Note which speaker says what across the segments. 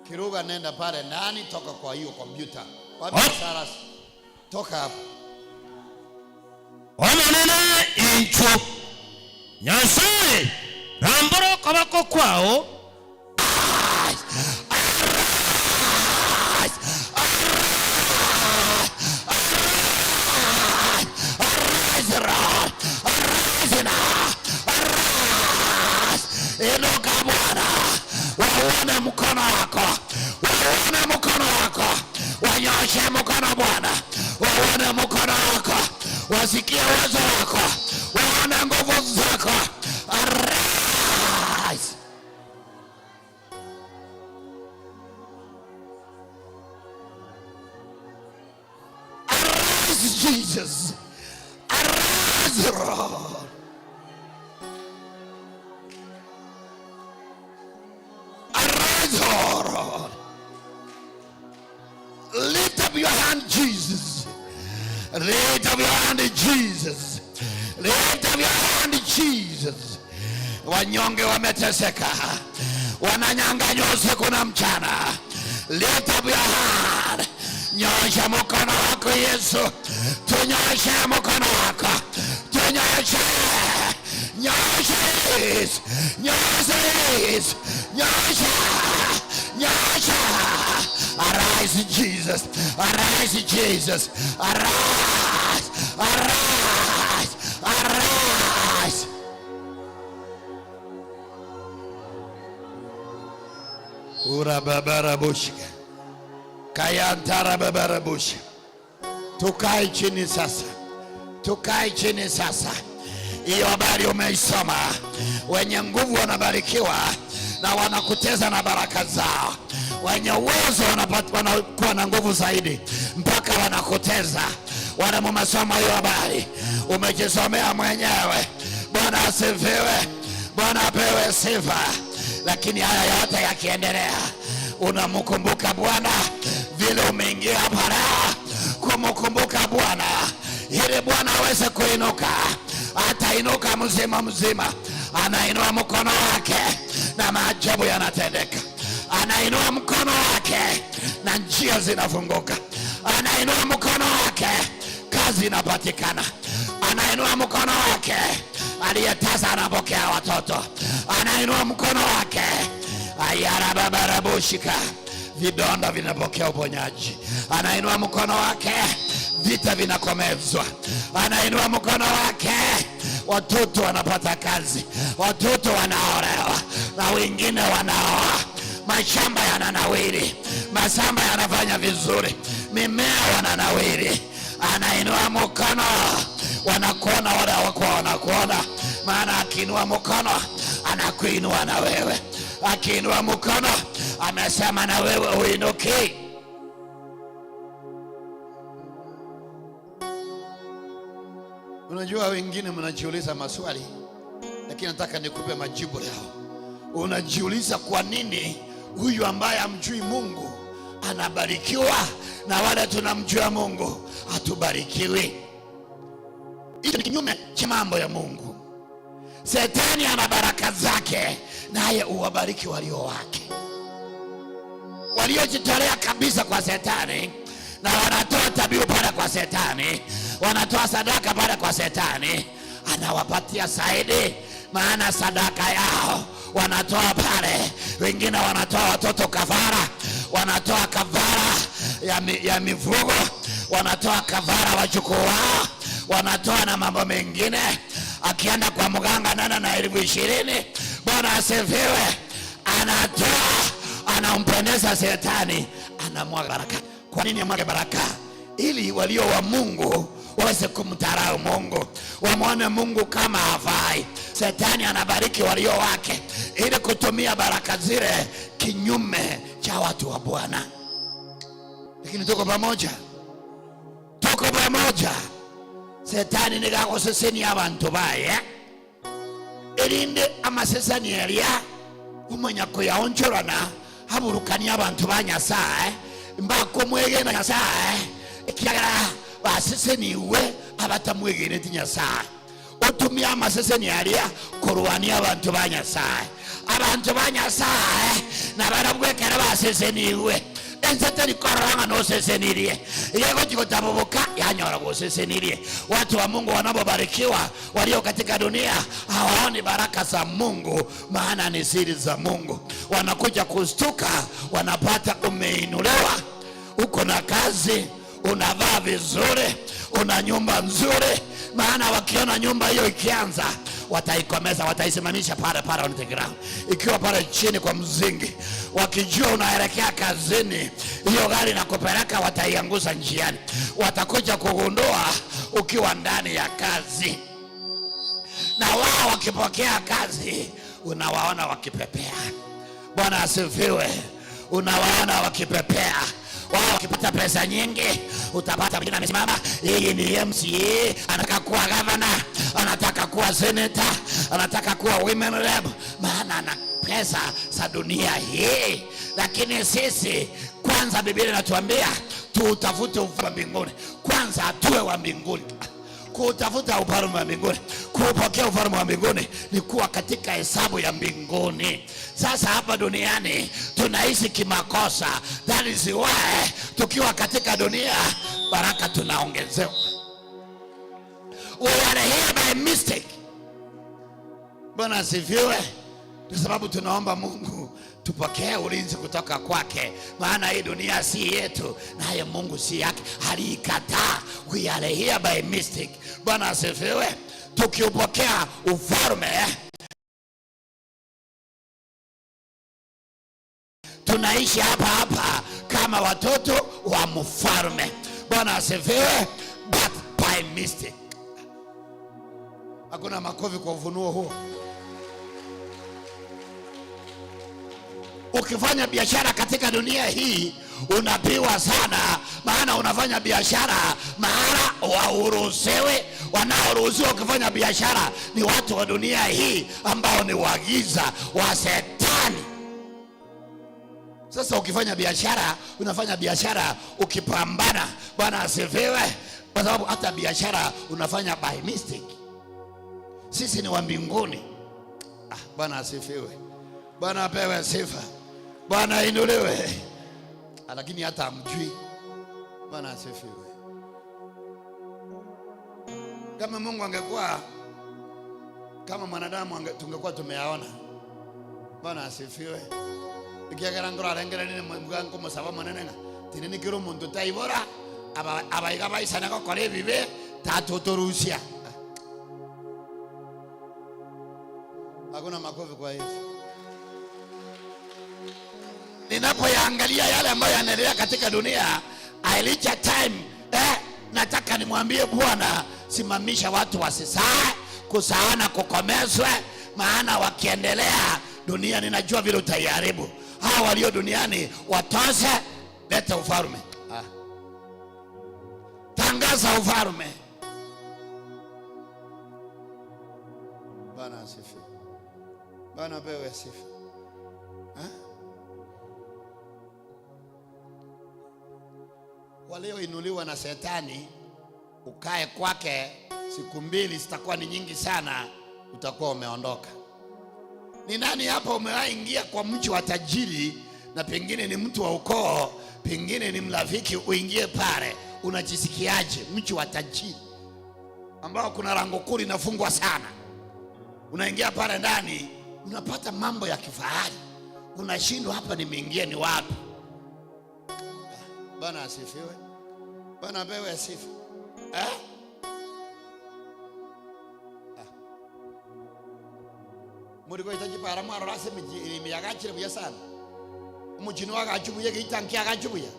Speaker 1: Kiruga nenda pale nani, toka kwa hiyo kompyuta. Wapi Saras? Toka hapo.
Speaker 2: Omanene incho. Nyasaye ramboro kabako kwao.
Speaker 1: Inuka Bwana, waone mkono wako, waone mkono wako, wanyoshe mkono Bwana, waone mkono wako, wasikie wazo wako, waone nguvu zako. Arise. Arise, Jesus. Arise, Lord. Lord. Lift up your hand, Jesus. Lift up your hand, Jesus. Lift up your hand, Jesus. Wanyonge wameteseka, wananyang'anywa usiku na mchana. Lift up your hand. Nyosha mkono wako Yesu. Tunyoshe mkono wako. Tunyoshe. Nyosha. Nyosha. Nyosha. Nyosha. Arise, Jesus. Arise, Jesus. Arise. Arise. Arise. Ura babara bushika. Kayantara babara bushi. Tukae chini sasa. Tukae chini sasa. Hiyo habari umeisoma. Wenye nguvu wanabarikiwa na wanakuteza na baraka zao. Wenye uwezo wanakuwa na nguvu zaidi mpaka wanakuteza. Wana mumesoma hiyo habari, umejisomea mwenyewe. Bwana asifiwe, Bwana apewe sifa. Lakini haya yote yakiendelea, unamkumbuka Bwana vile umeingia pale kumkumbuka Bwana, ili Bwana aweze kuinuka. Atainuka mzima mzima, anainua mkono wake na maajabu yanatendeka. Anainua mkono wake na njia zinafunguka. Anainua mkono wake, kazi inapatikana. Anainua mkono wake, aliyetasa anapokea watoto. Anainua mkono wake, ayara babara bushika, vidonda vinapokea uponyaji. Anainua mkono wake, vita vinakomezwa. Anainua mkono wake, watoto wanapata kazi, watoto wanaolewa na wengine wanaoa. Mashamba yananawiri, mashamba yanafanya vizuri, mimea wananawiri. Anainua mkono, wanakuona wale wako wanakuona, maana akiinua mkono anakuinua na wewe. Akiinua mkono amesema na wewe uinuke. Unajua wengine mnajiuliza maswali, lakini nataka nikupe majibu leo. Unajiuliza kwa nini huyu ambaye hamjui Mungu anabarikiwa na wale tunamjua Mungu hatubarikiwi? Hicho ni kinyume cha mambo ya Mungu. Shetani ana baraka zake, naye uwabariki walio wake, waliojitolea kabisa kwa Shetani, na wanatoa dhabihu pale kwa Shetani, wanatoa sadaka pale kwa Shetani. Anawapatia zaidi, maana sadaka yao wanatoa pale. Wengine wanatoa watoto kafara, wanatoa kafara ya mifugo, wanatoa kafara wajukuu wao, wanatoa na mambo mengine. Akienda kwa mganga nana na 20,000, Bwana asifiwe, anatoa, anampendeza Shetani, anamwaga baraka. Kwa nini amwaga baraka? Ili walio wa Mungu waweze kumdharau Mungu, wamwone Mungu kama hafai. Shetani anabariki walio wake ili kutumia baraka zile kinyume cha watu wa Bwana. Lakini tuko pamoja, tuko pamoja. Shetani nigakoseseni abantu baye elinde amasesani elia umanya kuyaonjorana haburukani abantu ba Nyasaye mbako mwegena Nyasaye ekiragara baseseni we abatamwegene ti Nyasaye. Otumia amaseseni elia kurwania abantu ba Nyasaye. abantu banyasaye nabarabwekera baseseniwe ensatani koranga no sesenirie yego jikotabubuka yanyora gusesenirie. Watu wa Mungu wanapobarikiwa walio katika dunia hawaoni baraka za Mungu, maana ni siri za Mungu. Wanakuja kustuka, wanapata umeinuliwa, uko na kazi, unavaa vizuri, una nyumba nzuri, maana wakiona nyumba hiyo ikianza wataikomeza, wataisimamisha pale pale on the ground, ikiwa pale chini kwa mzingi. Wakijua unaelekea kazini, hiyo gari nakupeleka wataiangusha njiani. Watakuja kugundua ukiwa ndani ya kazi, na wao wakipokea kazi unawaona wakipepea. Bwana asifiwe. Unawaona wakipepea. Wao wakipata pesa nyingi, utapata mwingine amesimama, hii ni MCA, anataka kuwa governor, anataka kuwa senator, anataka kuwa women rep, maana ana pesa za dunia hii. Lakini sisi kwanza, Biblia inatuambia tutafute ufalme wa mbinguni kwanza, tuwe wa mbinguni. Kutafuta ufalme wa mbinguni, kupokea ufalme wa mbinguni ni kuwa katika hesabu ya mbinguni. Sasa hapa duniani tunaishi kimakosa. That is why tukiwa katika dunia baraka tunaongezewa. We are here by mistake. Bwana asifiwe. Kwa sababu tunaomba Mungu tupokee ulinzi kutoka kwake, maana hii dunia si yetu, naye Mungu si yake, alikataa. We are here by mistake. Bwana asifiwe. Tukiupokea ufalme tunaishi hapa hapa kama watoto wa mfalme. Bwana asifiwe. But by mistake. Hakuna makofi kwa ufunuo huo. Ukifanya biashara katika dunia hii unapiwa sana, maana unafanya biashara mahala wauruhusiwe. Wanaoruhusiwa kufanya biashara ni watu wa dunia hii ambao ni wagiza wa Shetani. Sasa ukifanya biashara, unafanya biashara ukipambana. Bwana asifiwe. Kwa sababu hata biashara unafanya by mistake. Sisi ni wa mbinguni. Bwana asifiwe. Bwana apewe sifa. Bwana inuliwe. Lakini hata amjui. Bwana asifiwe. Kama Mungu angekuwa kama mwanadamu tungekuwa tumeyaona. Bwana asifiwe. Ikiagera ngora rengera ni mugango musaba manenenga. Tinini kiro muntu taibora abaiga baisana ko kore bibe tatotorusia. Hakuna makofi kwa Yesu. Ninapoyaangalia yale ambayo yanaendelea katika dunia, I reach a time nataka nimwambie Bwana, simamisha watu wasisae, kusaana kukomezwe, maana wakiendelea dunia ninajua vile utayaribu. Hao walio duniani watose, leta ufalme. Tangaza ufalme. Bwana asifiwe. Bwana pewe sifa. Walioinuliwa na Shetani, ukae kwake siku mbili zitakuwa ni nyingi sana, utakuwa umeondoka. Ni nani hapa umewaingia kwa mji wa tajiri na pengine ni mtu wa ukoo, pengine ni mrafiki, uingie pale, unajisikiaje? Mji wa tajiri ambao kuna lango kuu linafungwa sana, unaingia pale ndani, unapata mambo ya kifahari, unashindwa hapa nimeingia ni wapi? Bwana asifiwe. Bwana apewe sifa. Muriko itaji para mwaro rase miji yagachire buya sana. Umujino wagachubuye gitanki yagachubuya.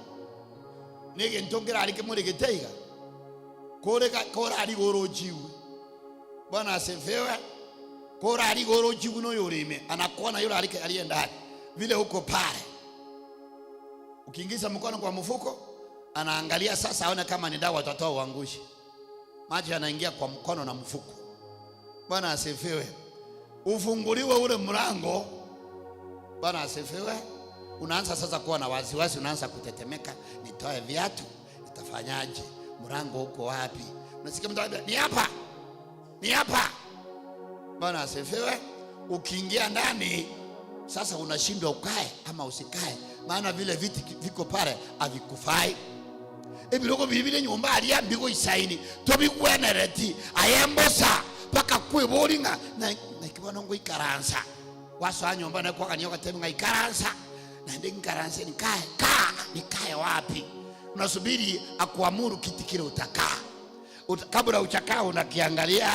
Speaker 1: Nige ntongira arike muri giteiga. Kora ari gorojiwe. Bwana asifiwe. Kora ari gorojiwe no yorime. Anakuona yule arike alienda vile huko pale. Ukiingiza mkono kwa mfuko, anaangalia sasa aone kama ni dawa atatoa uangushi. Maji yanaingia kwa mkono na mfuko. Bwana asifiwe. Ufunguliwe ule mlango. Bwana asifiwe. Unaanza sasa kuwa na wasiwasi, unaanza kutetemeka, nitoe viatu, nitafanyaje? Mlango uko wapi? Unasikia mtu anambia ni hapa. Ni hapa. Bwana asifiwe. Ukiingia ndani Sasa unashindwa ukae ama usikae, maana vile viti viko pale havikufai. Ebiroko bibile nyumba aliya mbiko isaini tobigwenereti ayembosa paka kwebolinga na kibona ngo ikaransa waswa nyumba na kwa kanyoka teminga ikaransa na ndinkaransa nikae wapi? Unasubiri akuamuru kiti kile utakaa. Kabla uchakaa unakiangalia,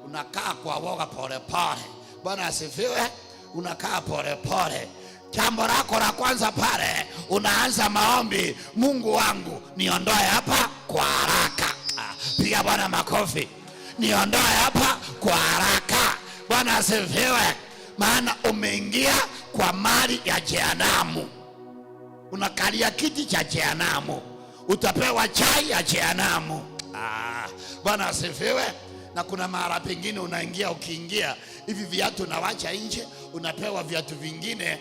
Speaker 1: unakaa kwa woga pole pole. Bwana asifiwe. Unakaa pole pole. Jambo lako la kwanza pale unaanza maombi, Mungu wangu niondoe hapa kwa haraka. Piga Bwana makofi. Niondoe hapa kwa haraka. Bwana asifiwe. Maana umeingia kwa mali ya jehanamu. Unakalia kiti cha jehanamu, utapewa chai ya jehanamu. Bwana asifiwe. Na kuna mahali pengine unaingia, ukiingia hivi viatu unawacha nje, unapewa viatu vingine.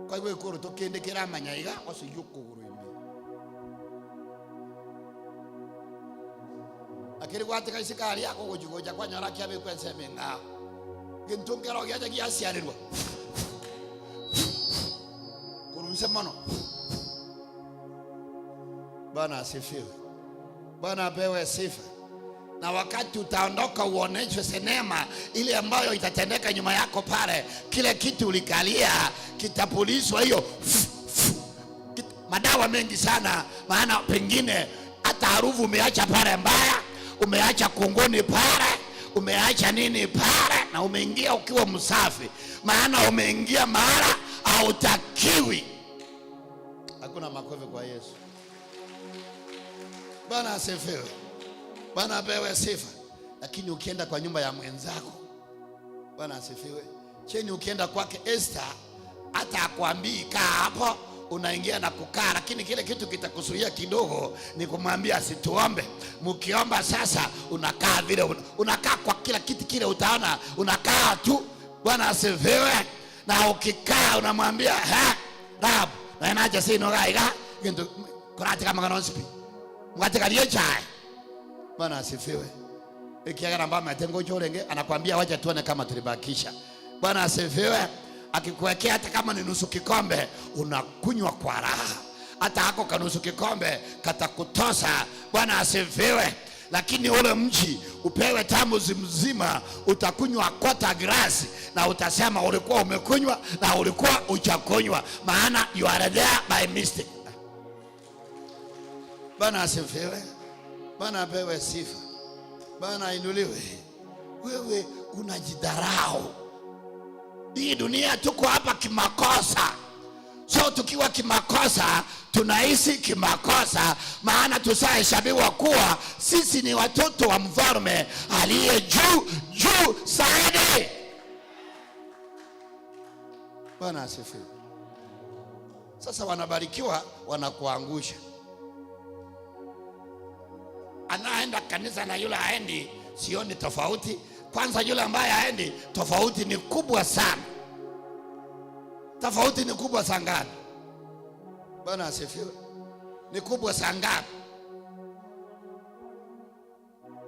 Speaker 1: Kwa hivyo ikoro tokendekera manyaiga wasiyuko urumbi. Akiri kwatika isikari yako kujigoja kwa nyara kiabe kwenseme ngao. Gintungero gyaje gyasiarirwa. Kurumse mano. Bwana asifiwe. Bwana apewe sifa. Na wakati utaondoka uoneshwe sinema ile ambayo itatendeka nyuma yako pale, kile kitu ulikalia kitapulizwa hiyo madawa mengi sana, maana pengine hata harufu umeacha pale mbaya, umeacha kunguni pale, umeacha nini pale, na umeingia ukiwa msafi, maana umeingia mara hautakiwi. Hakuna makofi kwa Yesu. Bwana asifiwe. Bwana apewe sifa. Lakini ukienda kwa nyumba ya mwenzako, Bwana asifiwe, cheni ukienda kwake Esther, hata akwambii kaa hapo, unaingia na kukaa, lakini kile kitu kitakusuia kidogo ni kumwambia situombe. Mkiomba sasa unakaa vile unakaa kwa kila kiti kile, utaona unakaa tu. Bwana asifiwe. Na ukikaa unamwambia Rab na inaje sino gaiga kintu kurati kama kanonspi mkatika liechai. Bwana asifiwe. Ikiagara mbama atengo chorenge anakuambia wacha tuone kama tulibakisha. Bwana asifiwe. Akikuwekea hata kama ni nusu kikombe unakunywa kwa raha, hata hako kanusu kikombe katakutosa. Bwana asifiwe. Lakini ule mji upewe tamuzi mzima, utakunywa kota glasi na utasema ulikuwa umekunywa na ulikuwa hujakunywa, maana you are there by mistake. Bwana asifiwe. Bwana apewe sifa. Bwana inuliwe. Wewe unajidharau. Hii dunia tuko hapa kimakosa. So tukiwa kimakosa, tunaishi kimakosa, maana tusahesabiwa kuwa sisi ni watoto wa mfalme aliye juu zaidi. Bwana asifiwe. Sasa wanabarikiwa wanakuangusha. Anaenda kanisa na yule haendi, sioni tofauti. Kwanza yule ambaye haendi, tofauti ni kubwa sana. Tofauti ni kubwa sana ngapi? Bwana asifiwe. Ni kubwa sana ngapi?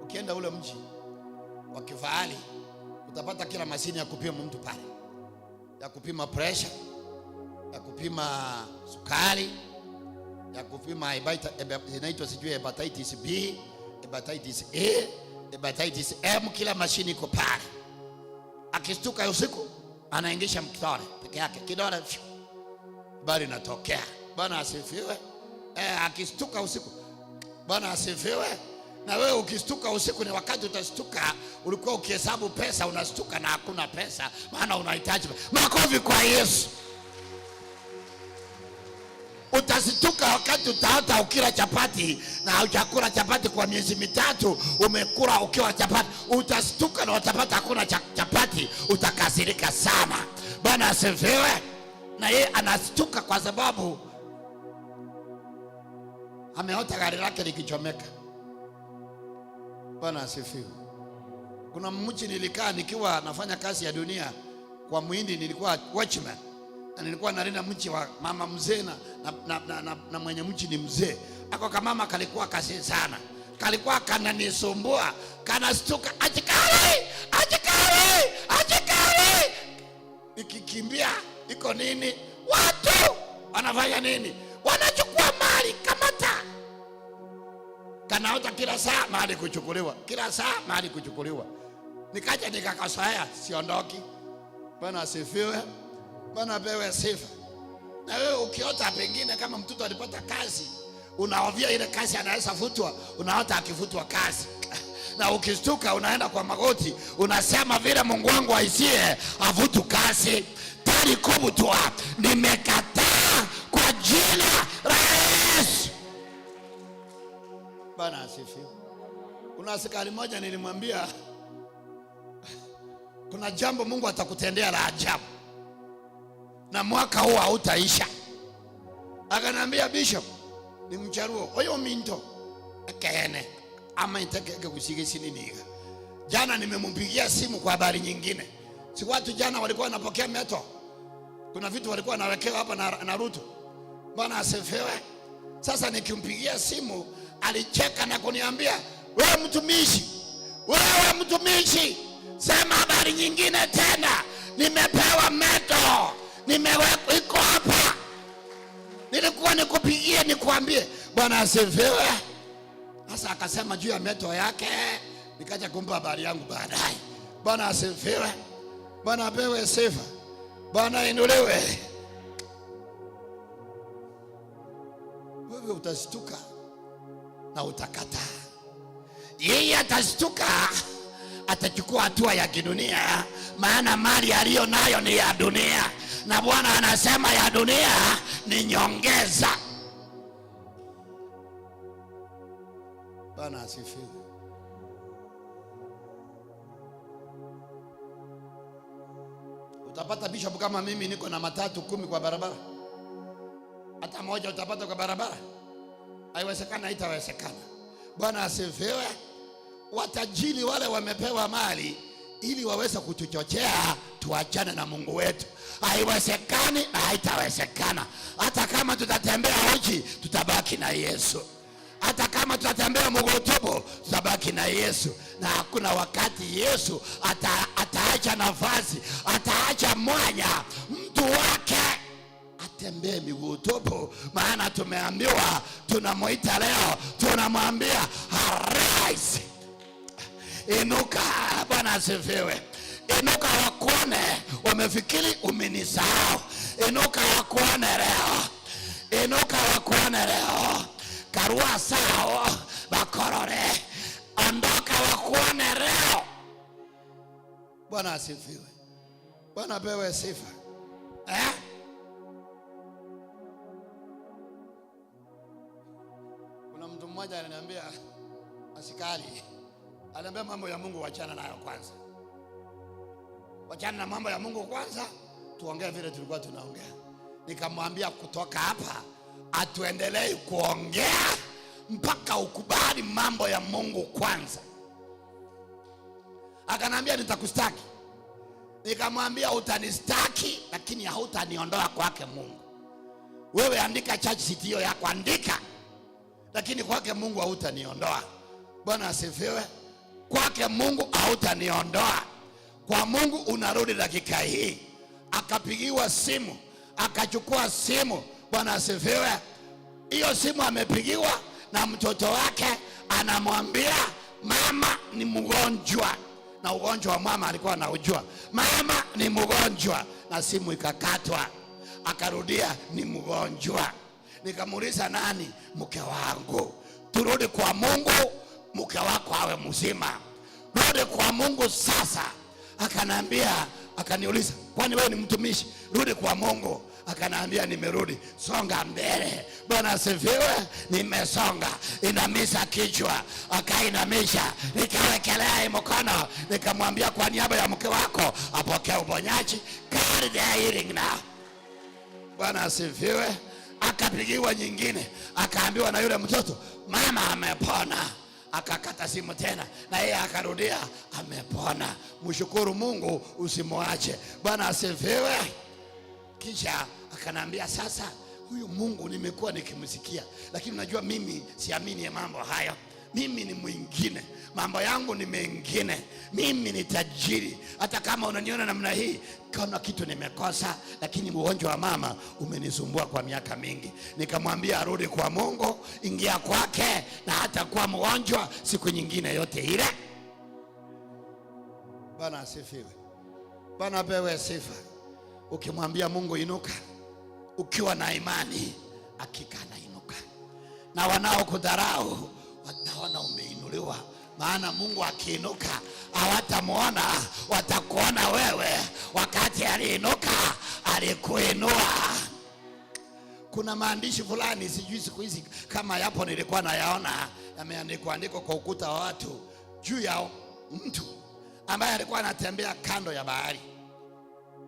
Speaker 1: Ukienda ule mji wa kifahari utapata kila mashine ya kupima mtu pale, ya kupima pressure, ya kupima sukari, ya kupima inaitwa sijui hepatitis B, hepatitis A, hepatitis M, kila mashine iko pale. Akistuka usiku anaingisha mkitore peke yake, kidole bali natokea. Bwana asifiwe. Akistuka usiku, Bwana asifiwe. Na wewe ukistuka usiku ni wakati utastuka, ulikuwa ukihesabu pesa, unastuka na hakuna pesa, maana unahitaji. Makofi kwa Yesu. Utastuka wakati utaota ukila chapati na hujakula chapati kwa miezi mitatu, umekula ukiwa chapati. Utastuka na utapata hakuna chapati, utakasirika sana. Bwana asifiwe. Na yeye anastuka kwa sababu ameota gari lake likichomeka. Bwana asifiwe. Kuna mmoja nilikaa nikiwa nafanya kazi ya dunia kwa Muhindi, nilikuwa watchman. Na nilikuwa nalinda mchi wa mama mzee na mwenye mchi ni mzee. Ako kama mama kalikuwa kasi sana. Kalikuwa kananisumbua, kanastuka, ajikari. ikikimbia iko nini? Watu wanafanya nini? Wanachukua mali. Kamata. Kanaota kila saa mali kuchukuliwa, kila saa mali kuchukuliwa. Nikaja nikakasoea, siondoki. Bwana asifiwe. Bwana pewe sifa. Na wewe ukiota pengine kama mtoto alipata kazi, unaovia ile kazi anaweza futwa, unaota akifutwa kazi. Na ukistuka unaenda kwa magoti, unasema vile Mungu wangu aisie avutu kazi. Tari kubutwa, nimekataa kwa jina la Yesu. Bwana asifiwe. Kuna askari mmoja nilimwambia kuna jambo Mungu atakutendea la ajabu na mwaka huu hautaisha. Akanambia, Bishop, ni mcharuo oyo minto akene ama itakeke kusigisi nini. Jana nimempigia simu kwa habari nyingine. Si watu jana walikuwa wanapokea meto, kuna vitu walikuwa wanawekewa hapa na Ruto. Bwana asifiwe. Sasa nikimpigia simu alicheka na kuniambia, wewe mtumishi, sema habari nyingine tena. Nimepewa meto, nimewekwa iko hapa. Nilikuwa nikupigie nikuambie. Bwana asifiwe. Sasa akasema juu ya meto yake, nikaja kumpa habari yangu baadaye. Bwana asifiwe. Bwana apewe sifa. Bwana inuliwe. Wewe utashtuka na utakataa. Yeye atashtuka, atachukua hatua ya kidunia, maana mali aliyo nayo ni ya dunia, na Bwana anasema ya dunia ni nyongeza. Bwana asifiwe. Utapata bishop kama mimi niko na matatu 10 kwa barabara? Hata moja utapata kwa barabara? Haiwezekana, haitawezekana. Bwana asifiwe. Watajiri wale wamepewa mali ili waweze kutuchochea tuachane na Mungu wetu. Haiwezekani na haitawezekana. Hata kama tutatembea uchi, tutabaki na Yesu. Hata kama tutatembea mguu tupu, tutabaki na Yesu. Na hakuna wakati Yesu ataacha nafasi, ataacha mwanya mtu wake atembee miguu tupu. Maana tumeambiwa, tunamuita leo, tunamwambia arise. Inuka. Bwana asifiwe. Inuka wakuone, wamefikiri umenisahau. Inuka wakuone leo. Inuka wakuone leo. Karua sao bakorore. Ondoka wakuone leo. Bwana asifiwe. Bwana pewe sifa. Kuna mtu mmoja ananiambia, askari ananiambia, mambo ya Mungu wachana nayo kwanza. Wachana na mambo ya Mungu kwanza, tuongee vile tulikuwa tunaongea. Nikamwambia kutoka hapa atuendelee kuongea mpaka ukubali mambo ya Mungu kwanza. Akanambia nitakustaki. Nikamwambia utanistaki lakini hautaniondoa kwake Mungu. Wewe andika church sitio yako, andika, lakini kwake Mungu hautaniondoa. Bwana asifiwe. Kwake Mungu hautaniondoa. Kwa Mungu unarudi dakika hii. Akapigiwa simu, akachukua simu. Bwana asifiwe. Hiyo simu amepigiwa na mtoto wake, anamwambia mama ni mgonjwa. Na ugonjwa wa mama alikuwa anaujua. Mama ni mgonjwa. Na simu ikakatwa. Akarudia ni mgonjwa. Nikamuuliza nani? Mke wangu. Turudi kwa Mungu, mke wako awe mzima. Rudi kwa Mungu sasa. Akanambia, akaniuliza, kwani wewe ni mtumishi? Rudi kwa Mungu. Akanambia nimerudi. Songa mbele. Bwana asifiwe. Nimesonga. Inamisha kichwa. Akainamisha. Nikawekelea mkono. Nikamwambia kwa niaba ya mke wako apokee uponyaji. Carry the healing now. Bwana asifiwe. Akapigiwa nyingine. Akaambiwa na yule mtoto, mama amepona. Akakata simu tena na yeye akarudia, amepona. Mshukuru Mungu, usimwache. Bwana asifiwe. Kisha akanambia, sasa huyu Mungu nimekuwa nikimsikia, lakini unajua mimi siamini mambo hayo. mimi ni mwingine, mambo yangu ni mengine, mimi ni tajiri. Hata kama unaniona namna hii, kuna kitu nimekosa, lakini ugonjwa wa mama umenisumbua kwa miaka mingi. Nikamwambia arudi kwa Mungu, ingia kwake, na hata kuwa mgonjwa siku nyingine yote ile. Bwana asifiwe. Bwana apewe sifa. Ukimwambia Mungu inuka, ukiwa na imani, hakika anainuka. Na wanaokudharau wataona umeinuliwa, maana Mungu akiinuka hawatamuona, watakuona wewe wakati aliinuka alikuinua. Kuna maandishi fulani, sijui siku hizi kama yapo, nilikuwa nayaona yameandikwa kwa ukuta wa watu, juu ya mtu ambaye alikuwa anatembea kando ya bahari.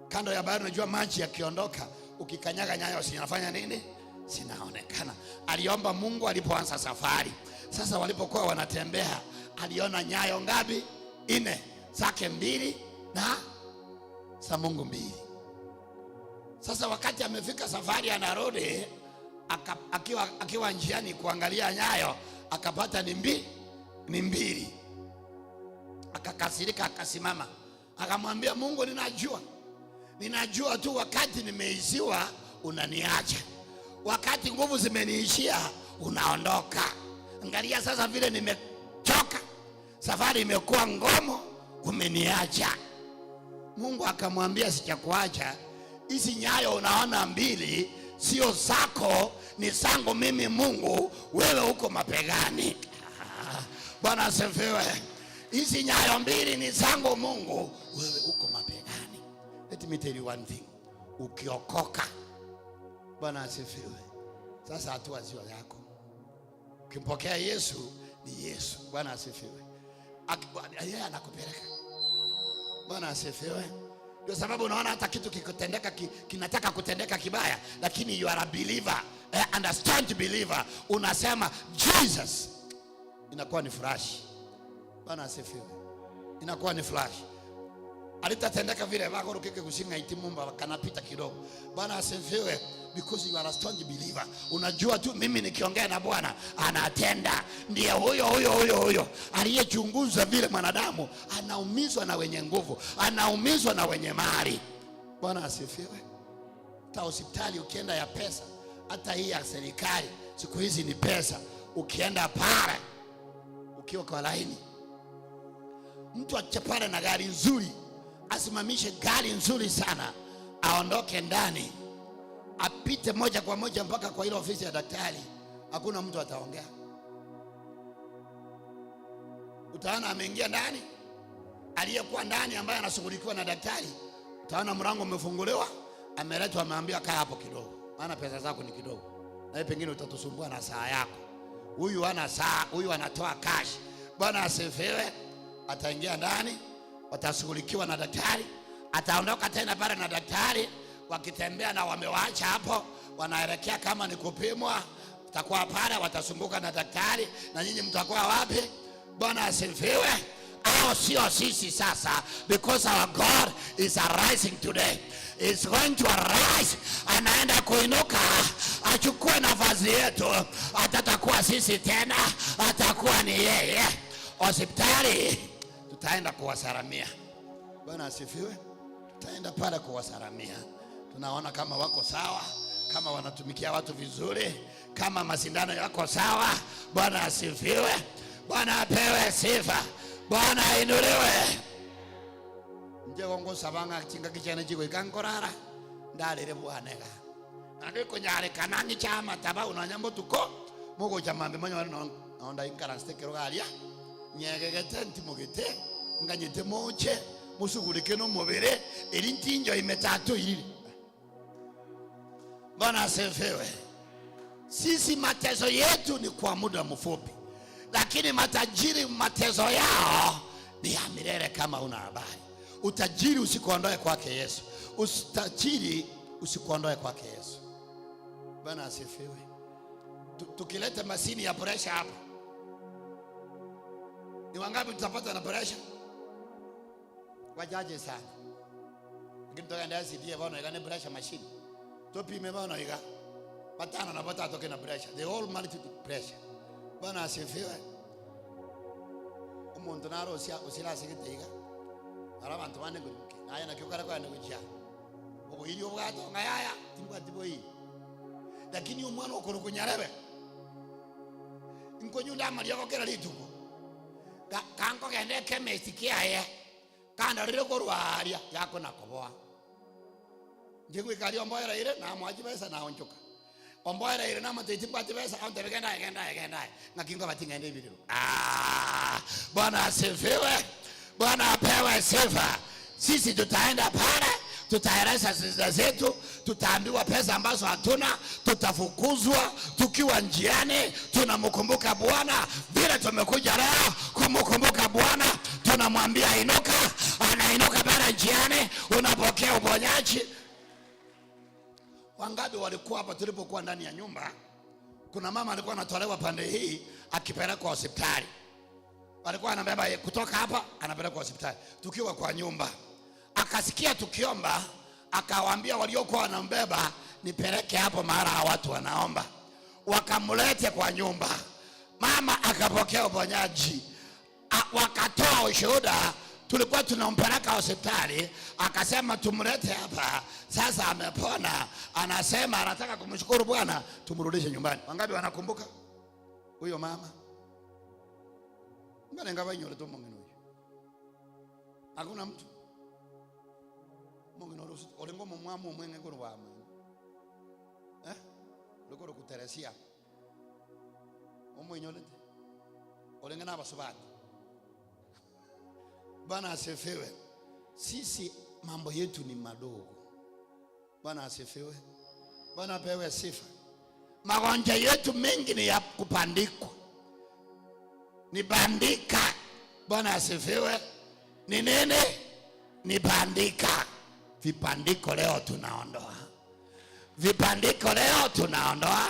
Speaker 1: Kando ya bahari, unajua maji yakiondoka, ukikanyaga nyayo sinafanya nini? Sinaonekana. Aliomba Mungu alipoanza safari. Sasa walipokuwa wanatembea, aliona nyayo ngapi? 4, zake 2 na za Mungu 2. Sasa wakati amefika safari anarudi, akiwa njiani kuangalia nyayo, akapata ni 2. Akakasirika, akasimama, akamwambia Mungu, ninajua tu wakati nimeishiwa unaniacha, wakati nguvu zimeniishia unaondoka. Angalia sasa vile nimechoka, safari imekuwa ngumu, umeniacha. Mungu akamwambia, sijakuacha. Hizi nyayo unaona 2 sio zako, ni zangu mimi Mungu, wewe uko mapegani. Bwana asifiwe. Hizi nyayo 2 ni zangu Mungu, wewe uko mapegani. Let me tell you one thing. Ukiokoka, Bwana asifiwe, sasa hatua sio yako. Ukimpokea Yesu, ni Yesu. Bwana asifiwe. Yeye anakupeleka. Bwana asifiwe. Ndio sababu unaona hata kitu kikutendeka, kinataka kutendeka kibaya, lakini you are a believer, understand believer, unasema Jesus, inakuwa ni flash. Bwana asifiwe. Inakuwa ni flash. Alitatendeka vile wako rukeke kusinga itimumba kanapita kidogo. Bwana asifiwe. Because you are a strong believer. Unajua tu mimi nikiongea na Bwana anatenda. Ndiye huyo aliyechunguza vile mwanadamu anaumizwa na wenye nguvu, anaumizwa na wenye mali. Bwana asifiwe. Ta hospitali ukienda ya pesa, hata hii ya serikali siku hizi ni pesa. Ukienda pale, ukiwa kwa laini, mtu achapare na gari nzuri, asimamishe gari nzuri sana, aondoke ndani, apite moja kwa moja mpaka kwa ile ofisi ya daktari, hakuna mtu ataongea. Utaona ameingia ndani, aliyekuwa ndani ambaye anashughulikiwa na daktari, utaona mlango umefunguliwa, ameletwa, ameambiwa kaa hapo kidogo, maana pesa zako ni kidogo, na pengine utatusumbua na saa yako. Huyu ana saa, huyu anatoa cash. Bwana asifiwe. Ataingia ndani, watashughulikiwa na daktari, ataondoka tena pale na daktari, wakitembea na wamewaacha hapo, wanaelekea kama ni kupimwa, utakuwa pale, watasumbuka na daktari, na nyinyi mtakuwa wapi? Bwana asifiwe. Au sio sisi sasa, because our God is arising today. Is going to arise, anaenda kuinuka, achukue nafasi yetu, atatakuwa sisi tena, atakuwa ni yeye. Hospitali tutaenda kuwasalamia. Bwana asifiwe. Tutaenda pale kuwasalamia. Tunaona kama wako sawa, kama wanatumikia watu vizuri, kama masindano yako sawa. Bwana asifiwe. Bwana apewe sifa. Bwana ainuliwe. Nje gongo sabanga chinga kichana chiko ikankorara ndalire bwanega andiko nyare kanani chama taba unanyambo tuko mugo chamambe manyo naonda inkara stekero galia nyegegete ntimugete nganyete moche musugurike no mubere erintinjo imetatu iri. Bwana asifiwe. Sisi mateso yetu ni kwa muda mfupi, lakini matajiri mateso yao ni ya milele. Kama una habari, utajiri usikuondoe kwake Yesu. Utajiri usikuondoe kwake Yesu. Bwana asifiwe. Tukileta masini ya pressure hapa, ni wangapi tutapata na pressure? Wajaje sana. Lakini tukaenda CDA bwana ikane pressure machine. Tupime bwana ika. Patana na patata toke na pressure. The whole multitude pressure. Bwana asifiwe. umuntu naro usila sikitega ara abantu bane nguruke naye nakyokara kwa ndikuja uko ili obwato ngayaya timbwa tiboyi lakini umwana okurukunyarebe inkonyunda mali yakokera lituko kanko gende chemist kiaye kanda rire korwaria yako nakoboa njegwe kali omboera ire na mwaji pesa na onchoka omboera ire na matiti kwati pesa au genda ngakinga batingende ibiriro Bwana asifiwe. Bwana apewe sifa. Sisi tutaenda pale, tutaeleza shida zetu, tutaambiwa pesa ambazo hatuna, tutafukuzwa tukiwa njiani. Tunamkumbuka Bwana vile tumekuja leo kumkumbuka Bwana. Tunamwambia inuka, anainuka pale njiani, unapokea uponyaji. Wangapi walikuwa hapa tulipokuwa ndani ya nyumba? Kuna mama alikuwa anatolewa pande hii akipelekwa hospitali. Alikuwa anabeba kutoka hapa anapelekwa hospitali. Tukiwa kwa nyumba akasikia tukiomba, akawaambia waliokuwa wanambeba nipeleke hapo mahali watu wanaomba. Wakamlete kwa nyumba. Mama akapokea uponyaji. Wakatoa ushuhuda, tulikuwa tunampeleka hospitali, akasema tumlete hapa. Sasa amepona, anasema anataka kumshukuru Bwana, tumrudishe nyumbani. Wangapi wanakumbuka huyo mama? Ngale ngaba nyoro to mongino huyo. Hakuna mtu. Mongino olengo mumwamu mwenge kurwama. Lokoro kuteresia. Omuinyolete. Olenga nabasobati. Bwana asifiwe. Sisi mambo yetu ni madogo. Bwana asifiwe. Bwana apewe sifa. Magonjwa yetu mengi ni ya kupandikwa. Ni bandika. Bwana asifiwe. Ni nini? Ni bandika. Vipandiko leo tunaondoa. Vipandiko leo tunaondoa.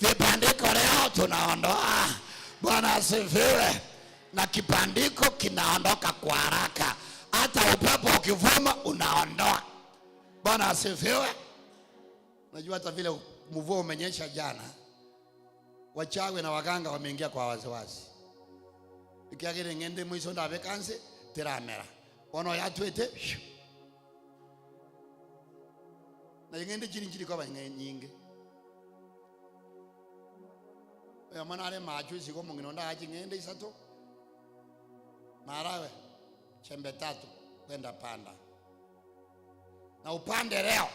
Speaker 1: Vipandiko leo tunaondoa. Bwana asifiwe. Na kipandiko kinaondoka kwa haraka. Hata upepo ukivuma unaondoa. Bwana asifiwe. Unajua hata vile mvua umenyesha jana, wachawi na waganga wameingia kwa waziwazi. Ikiagire ngende mwiso ndabe kanse tiramera. Ono yatwete. Na ngende chiri kwa nyingi. Ya manare macho siko mungino ndaje ngende isato. Marawe chembe 3 kwenda panda. Na upande leo.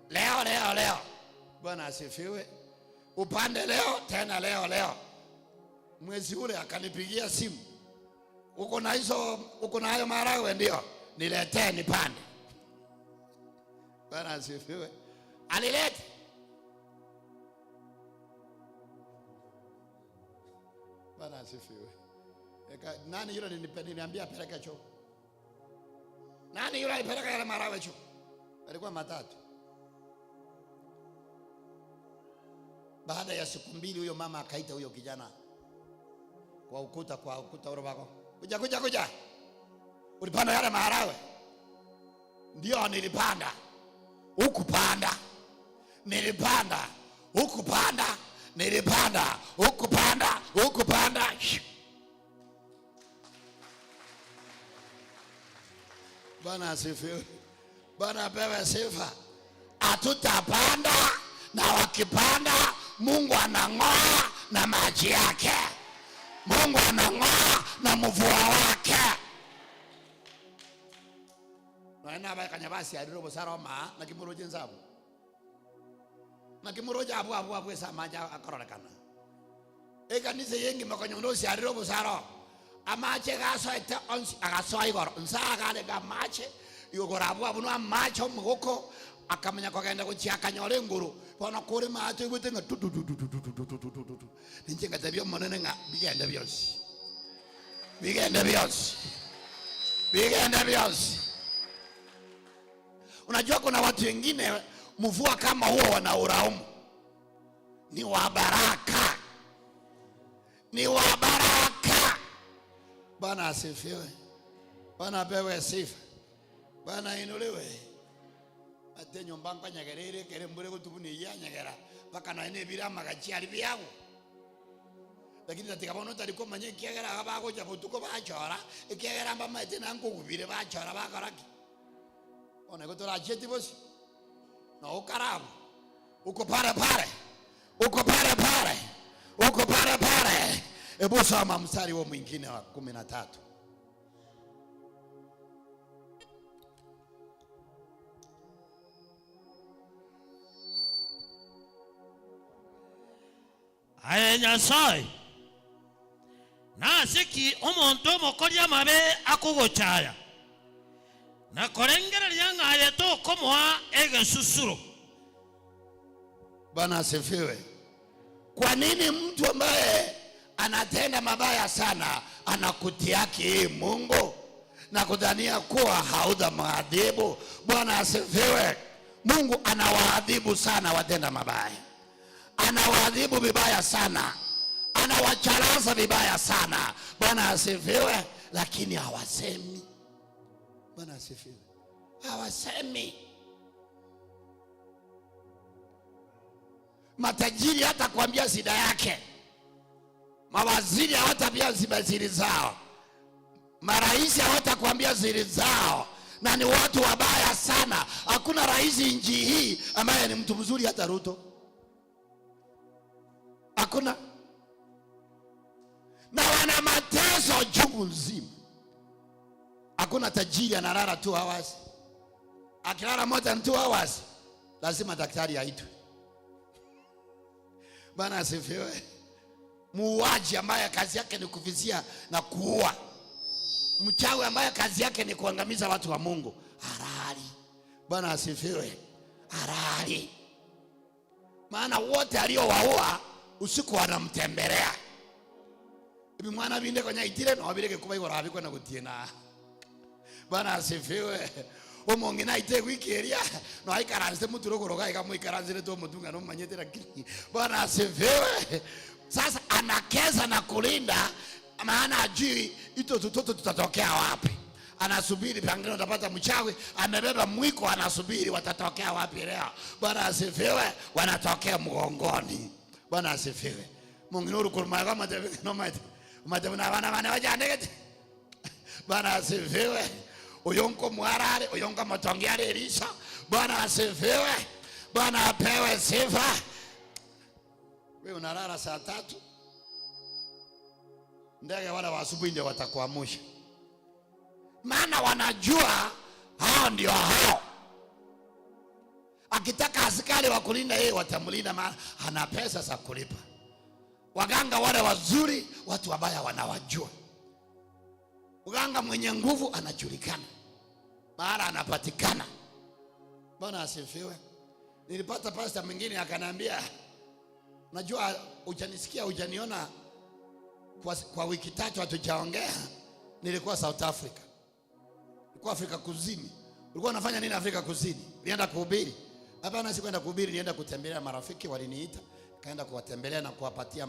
Speaker 1: Leo. Bwana asifiwe. Upande leo tena leo. Mwezi ule akanipigia simu. Uko na hayo marawe ndio? Niletee nipande. Bwana asifiwe. Alilete. Bwana asifiwe. Nani yule niniambia peleka choo? Nani yule alipeleka yale marawe choo? Alikuwa 3. Baada ya siku 2 huyo mama akaita huyo kijana kwa ukuta ule wako. Kuja. Ulipanda yale marawe? Ndio nilipanda. Ukupanda. Nilipanda. Ukupanda. Nilipanda. Ukupanda. Bwana asifiwe. Bwana apewe sifa. Hatutapanda, na wakipanda Mungu anang'oa na maji yake. Mungu anang'oa na mvua wake. Naena ba kanyabasi alirobo saroma na kimuroje nzabu. Na kimuroje abu esa maja akaronekana. Kanisa yengi makonyondo si alirobo saro. Amache gaso ete onsi agaso igoro. Nsaga le gamache igora abu no amache omugoko akamenya kwagenda kuchiaka nyore nguru. Bwana kore macho ibutenga tutututututututututu. Ninjenga tabio monene nga bigenda byose. Unajua kuna watu wengine mvua kama huo wanauraumu. Ni wa baraka. Bwana asifiwe. Bwana apewe sifa. Bwana inuliwe. Ate nyumba nkanyagerere kere mbure kutubuni ya nyagera. Baka na ene birama gachi ali byawo. lakini katika bonota alikuwa manye kiagera bako cha butuko bachora kiagera mbama tena ngukubire bachora bakaraki ona gotora cheti bosi na ukarabu uko pale pale hebu soma mstari wa mwingine wa 13.
Speaker 2: Aye Nyasaye nasiki omuntu mokoria mabe akugochaya na korengereria ng'aye tokomoa egesusuro.
Speaker 1: Bwana asifiwe. Kwa nini mtu ambaye anatenda mabaya sana anakutiaki Mungu na kudhania kuwa hauda maadhibu? Bwana asifiwe. Mungu anawaadhibu sana watenda mabaya, anawaadhibu vibaya sana, anawacharaza vibaya sana. Bwana asifiwe. Lakini hawasemi. Bwana asifiwe. Hawasemi. Matajiri hata kuambia shida yake, mawaziri hawataambia siri zao, marais hawatakwambia siri zao, na ni watu wabaya sana. Hakuna rais nchi hii ambaye ni mtu mzuri, hata Ruto hakuna. Na wana mateso chungu nzima. Hakuna tajiri analala 2 hours. Akilala moja 2 hours lazima daktari aitwe. Bwana asifiwe. Muuaji ambaye kazi yake ni kuvizia na kuua, mchawi ambaye kazi yake ni kuangamiza watu wa Mungu, halali. Bwana asifiwe. Halali. Maana wote aliowaua usiku wanamtembelea. Ibi mwana binde kwenye itire no abireke kuba igora abiko na gutiena. Bwana asifiwe. Omongi na ite kwikeria no aikaranze muturogoroga ikamuikaranzire to mutunga no manyetera kini. Bwana asifiwe. Sasa anakeza na kulinda, maana ajui ito tutoto tutatokea wapi. Anasubiri pengine utapata mchawi amebeba mwiko, anasubiri watatokea wapi leo. Bwana asifiwe. Wanatokea mgongoni. Bwana asifiwe. Mungu nuru kulma kama tebe no mate na wana wajandegete. Bwana asifiwe. Uyonko mwarare, uyonko matongiare Elisha. Bwana asifiwe. Bwana apewe sifa. Wewe unalala saa 3, ndege wala wa asubuhi ndio watakuamsha. Maana wanajua hao ndio hao. Akitaka askari wa kulinda yeye watamlinda, maana ana pesa za kulipa. Waganga wale wazuri watu wabaya wanawajua. Mganga mwenye nguvu anajulikana, maana anapatikana. Bwana asifiwe. Nilipata pastor mwingine akaniambia, unajua hujanisikia, hujaniona kwa wiki 3 hatujaongea. Nilikuwa South Africa. Nilikuwa Afrika Kusini. Ulikuwa unafanya nini Afrika Kusini? Nienda kuhubiri? Hapana, sikwenda kuhubiri, nienda kutembelea marafiki, waliniita. Kaenda kuwatembelea na kuwapatia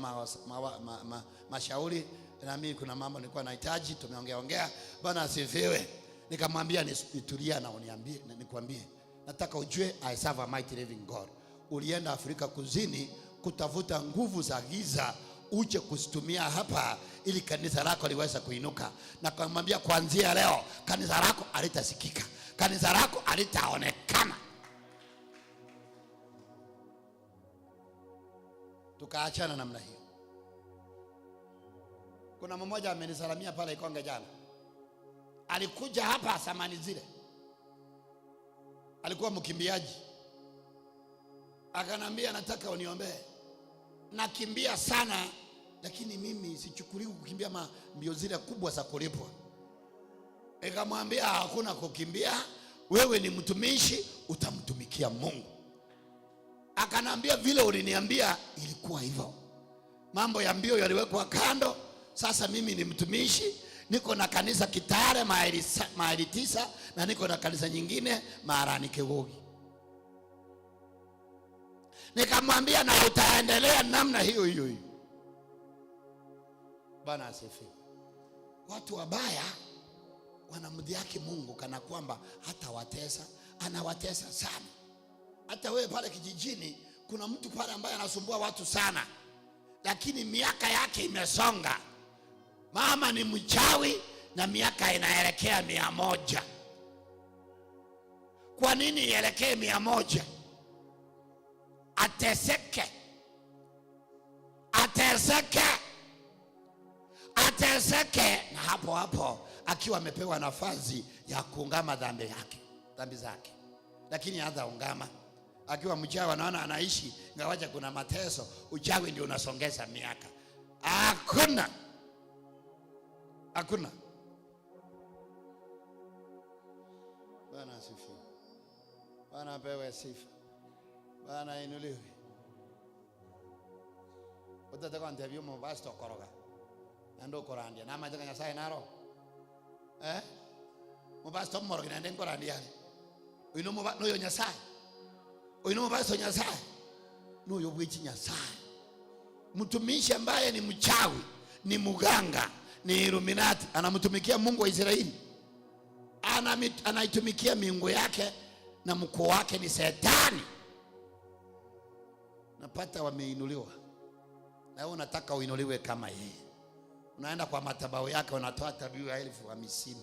Speaker 1: mashauri. Na mimi kuna mambo nilikuwa nahitaji, tumeongea. Bwana asifiwe. Nikamwambia nitulia na uniambie, na nikwambie, nataka ujue I serve a mighty living God. Ulienda Afrika Kusini kutafuta nguvu za giza uje kuzitumia hapa ili kanisa lako liweze kuinuka. Na kumwambia kuanzia leo kanisa lako halitasikika, kanisa lako halitaonekana. Tukaachana namna hiyo. Kuna mmoja amenisalamia pale Ikonge jana. Alikuja hapa samani zile, alikuwa mkimbiaji. Akanambia nataka uniombee. Nakimbia sana, lakini mimi sichukuli kukimbia mbio zile kubwa za kulipwa. Nikamwambia hakuna kukimbia, wewe ni mtumishi, utamtumikia Mungu. Akanambia vile uliniambia ilikuwa hivyo. Mambo ya mbio yaliwekwa kando. Sasa mimi ni mtumishi, niko na kanisa Kitale maili 9 na niko na kanisa nyingine Marani Kewogi. Nikamwambia na utaendelea namna hiyo hiyo. Bwana asifiwe. Watu wabaya wanamdhihaki Mungu kana kwamba hata watesa, anawatesa sana. Hata wewe pale kijijini kuna mtu pale ambaye anasumbua watu sana. lakini miaka yake imesonga. Mama ni mchawi na miaka inaelekea 100. Kwa nini ielekee 100? Ateseke na hapo akiwa amepewa nafasi ya kuungama dhambi zake, lakini hata ungama. Akiwa mchawi anaona anaishi ngawaje kuna mateso, uchawi ndio unasongeza miaka. Hakuna. Bwana asifiwe. Bwana apewe sifa. Bwana inuliwe. Utataka ndivyo mbasto koroga. Ando korandia na majenga Nyasaye naro. Mbasto moro gina korandia. Uino mba no yo Nyasaye. Uino mbasto Nyasaye. No yo bwichi Nyasaye. Mtumishi ambaye ni mchawi, ni muganga, ni Illuminati, anamtumikia Mungu wa Israeli. Anaitumikia miungu yake na mkuu wake ni Shetani. Napata wameinuliwa. Na wewe unataka uinuliwe kama yeye. Unaenda kwa madhabahu yake unatoa dhabihu ya 50,000.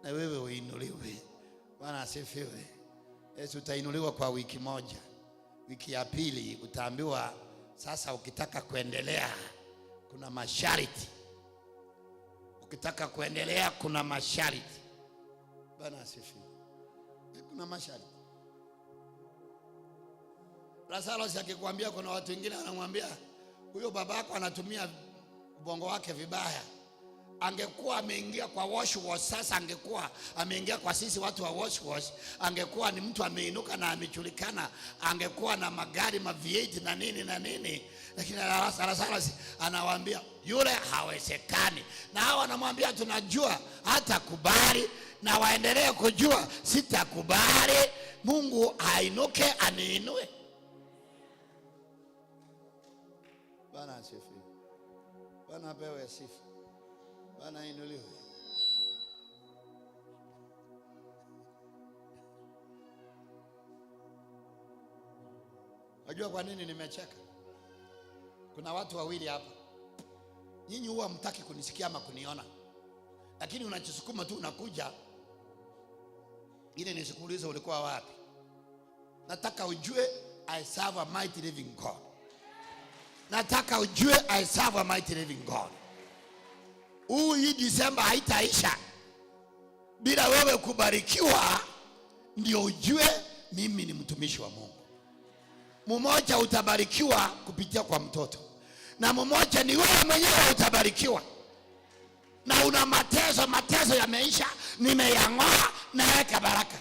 Speaker 1: Na wewe uinuliwe. Bwana asifiwe. Yesu utainuliwa kwa wiki moja. Wiki ya pili utaambiwa sasa ukitaka kuendelea kuna masharti. Ukitaka kuendelea kuna masharti. Bwana asifiwe. Kuna masharti. Lazaro akikwambia kuna watu wengine wanamwambia huyo babako anatumia ubongo wake vibaya. Angekuwa ameingia kwa wash, sasa angekuwa ameingia kwa sisi watu wa wash, angekuwa ni mtu ameinuka na amejulikana, angekuwa na magari V8 na nini. Lakini Lazaro anawaambia yule hawezekani. Na hao wanamwambia tunajua hata kubali na waendelee kujua sitakubali. Mungu ainuke aniinue. Bwana asifiwe. Bwana apewe sifa. Bwana inuliwe. Unajua kwa nini nimecheka? Kuna watu wawili hapa. Nyinyi huwa mtaki kunisikia ama kuniona. Lakini unachisukuma tu unakuja. Ile nisikuulize ulikuwa wapi. Nataka ujue I serve a mighty living God. Nataka ujue I serve a mighty living God. Hii Disemba haitaisha bila wewe kubarikiwa, ndio ujue mimi ni mtumishi wa Mungu. Mmoja utabarikiwa kupitia kwa mtoto, na mmoja ni wewe mwenyewe utabarikiwa. Na una mateso yameisha, nimeyang'oa naweka baraka.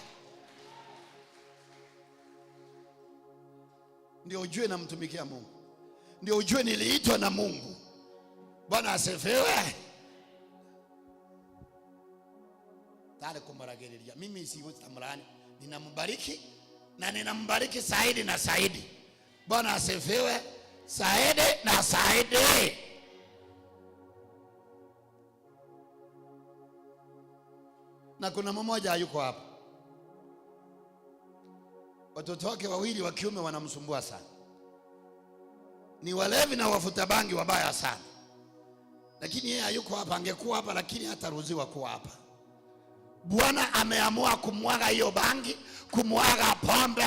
Speaker 1: Ndio ujue namtumikia Mungu. Ndio ujue niliitwa na Mungu. Bwana asifiwe. Tale kumbaragelilia. Mimi siwezi tamlani. Ninambariki na ninambariki zaidi na zaidi. Bwana asifiwe. Zaidi na zaidi. Na kuna mmoja yuko hapa. Watoto wake wawili wa kiume wanamsumbua sana. Ni walevi na wafuta bangi wabaya sana. Lakini yeye hayuko hapa. Angekuwa hapa lakini hataruhusiwa kuwa hapa. Bwana ameamua kumwaga hiyo bangi, kumwaga pombe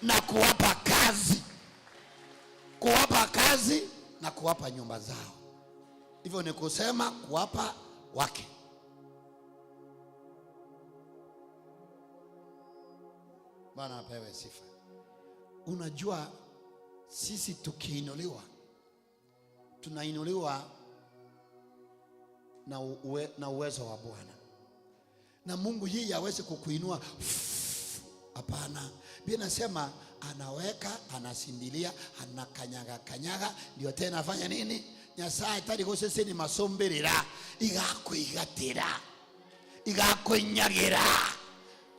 Speaker 1: na kuwapa kazi. Kuwapa kazi na kuwapa nyumba zao. Hivyo ni kusema kuwapa wake. Bwana apewe sifa. Unajua sisi tukiinuliwa, tunainuliwa na uwezo wa Bwana. Na Mungu yeye hawezi kukuinua. Hapana. Biblia inasema anaweka, anasindilia, anakanyaga, ndio tena afanya nini? Nyasaye tari gose ni masomberera, igakwigatira, igakwenyagira.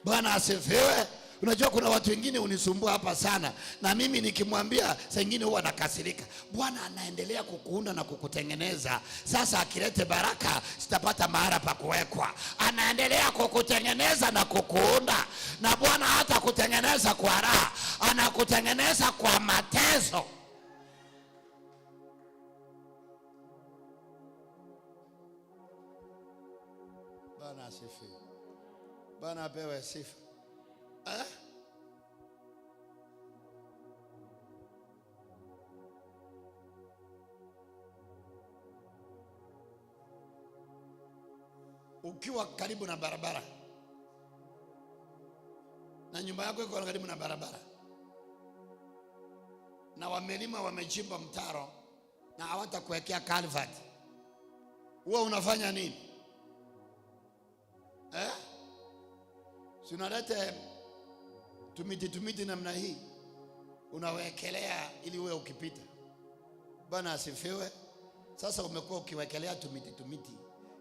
Speaker 1: Bwana asifiwe. Unajua kuna watu wengine unisumbua hapa sana, na mimi nikimwambia saa nyingine huwa nakasirika. Bwana anaendelea kukuunda na kukutengeneza. Sasa akilete baraka sitapata mahali pa kuwekwa. Anaendelea kukutengeneza na kukuunda. Na Bwana hata kutengeneza kwa raha, anakutengeneza kwa mateso. Bwana apewe sifa. Ukiwa karibu na barabara na nyumba yako iko karibu na barabara na wamelima wamechimba mtaro na hawatakuwekea culvert, wewe unafanya nini? Si unaleta tumiti namna hii unawekelea ili wewe ukipita. Bwana asifiwe. Sasa umekuwa ukiwekelea tumiti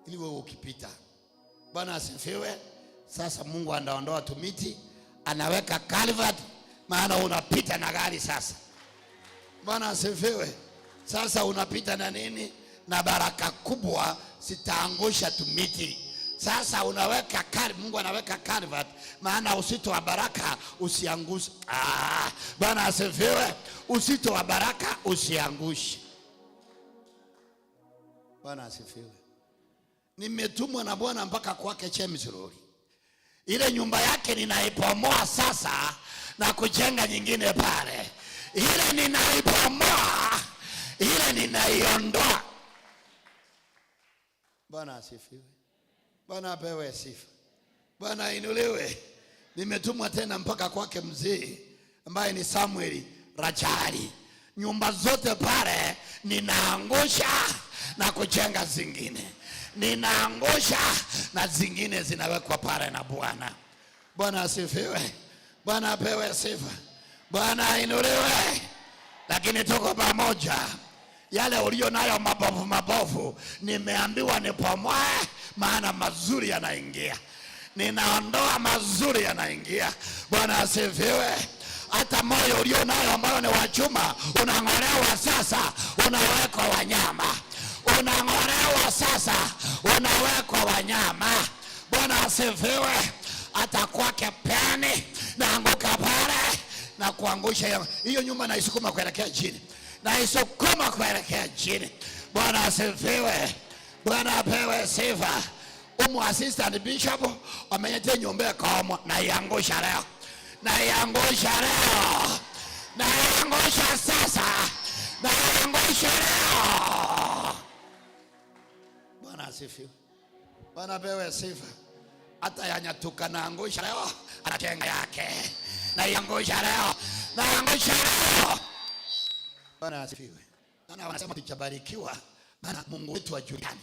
Speaker 1: ili wewe ukipita. Bwana asifiwe. Sasa Mungu anaondoa tumiti, anaweka culvert, maana unapita na gari sasa. Bwana asifiwe. Sasa unapita na nini? Na baraka kubwa sitaangusha tumiti. Sasa unaweka Mungu anaweka culvert, maana usito wa baraka usiangushe. Bwana asifiwe. Usito wa baraka usiangushe. Bwana asifiwe. Nimetumwa na Bwana mpaka kwake Chemsirori. Ile nyumba yake ninaipomoa sasa na kujenga nyingine pale. Ile ninaipomoa, ile ninaiondoa. Bwana asifiwe. Bwana apewe sifa. Bwana inuliwe. Nimetumwa tena mpaka kwake mzee ambaye ni Samuel Rajali. Nyumba zote pale ninaangusha na kujenga zingine. Ninaangusha na zingine zinawekwa pale na Bwana. Bwana asifiwe. Bwana apewe sifa. Bwana inuliwe. Lakini tuko pamoja. Yale ulio nayo mabovu nimeambiwa nipomoe, maana mazuri yanaingia. Ninaondoa mazuri yanaingia. Bwana asifiwe. Hata moyo ulio nayo ambao ni wa chuma unang'olewa sasa, unawekwa wanyama. Unang'olewa sasa, unawekwa wanyama. Bwana asifiwe. Hata kwake peni naanguka pale na kuangusha hiyo nyumba na isukuma kuelekea chini. Na isukuma kuelekea chini. Bwana asifiwe. Bwana apewe sifa. Assistant Bishop amenyete nyumba kama na iangusha leo. Na iangusha leo. Na iangusha sasa. Na iangusha leo. Bwana asifiwe. Bwana apewe sifa. Hata yanyatuka na angusha leo, anatenga yake. Na iangusha leo. Na iangusha leo. Bwana asifiwe. Na wanasema tutabarikiwa, maana Mungu wetu ajulikane.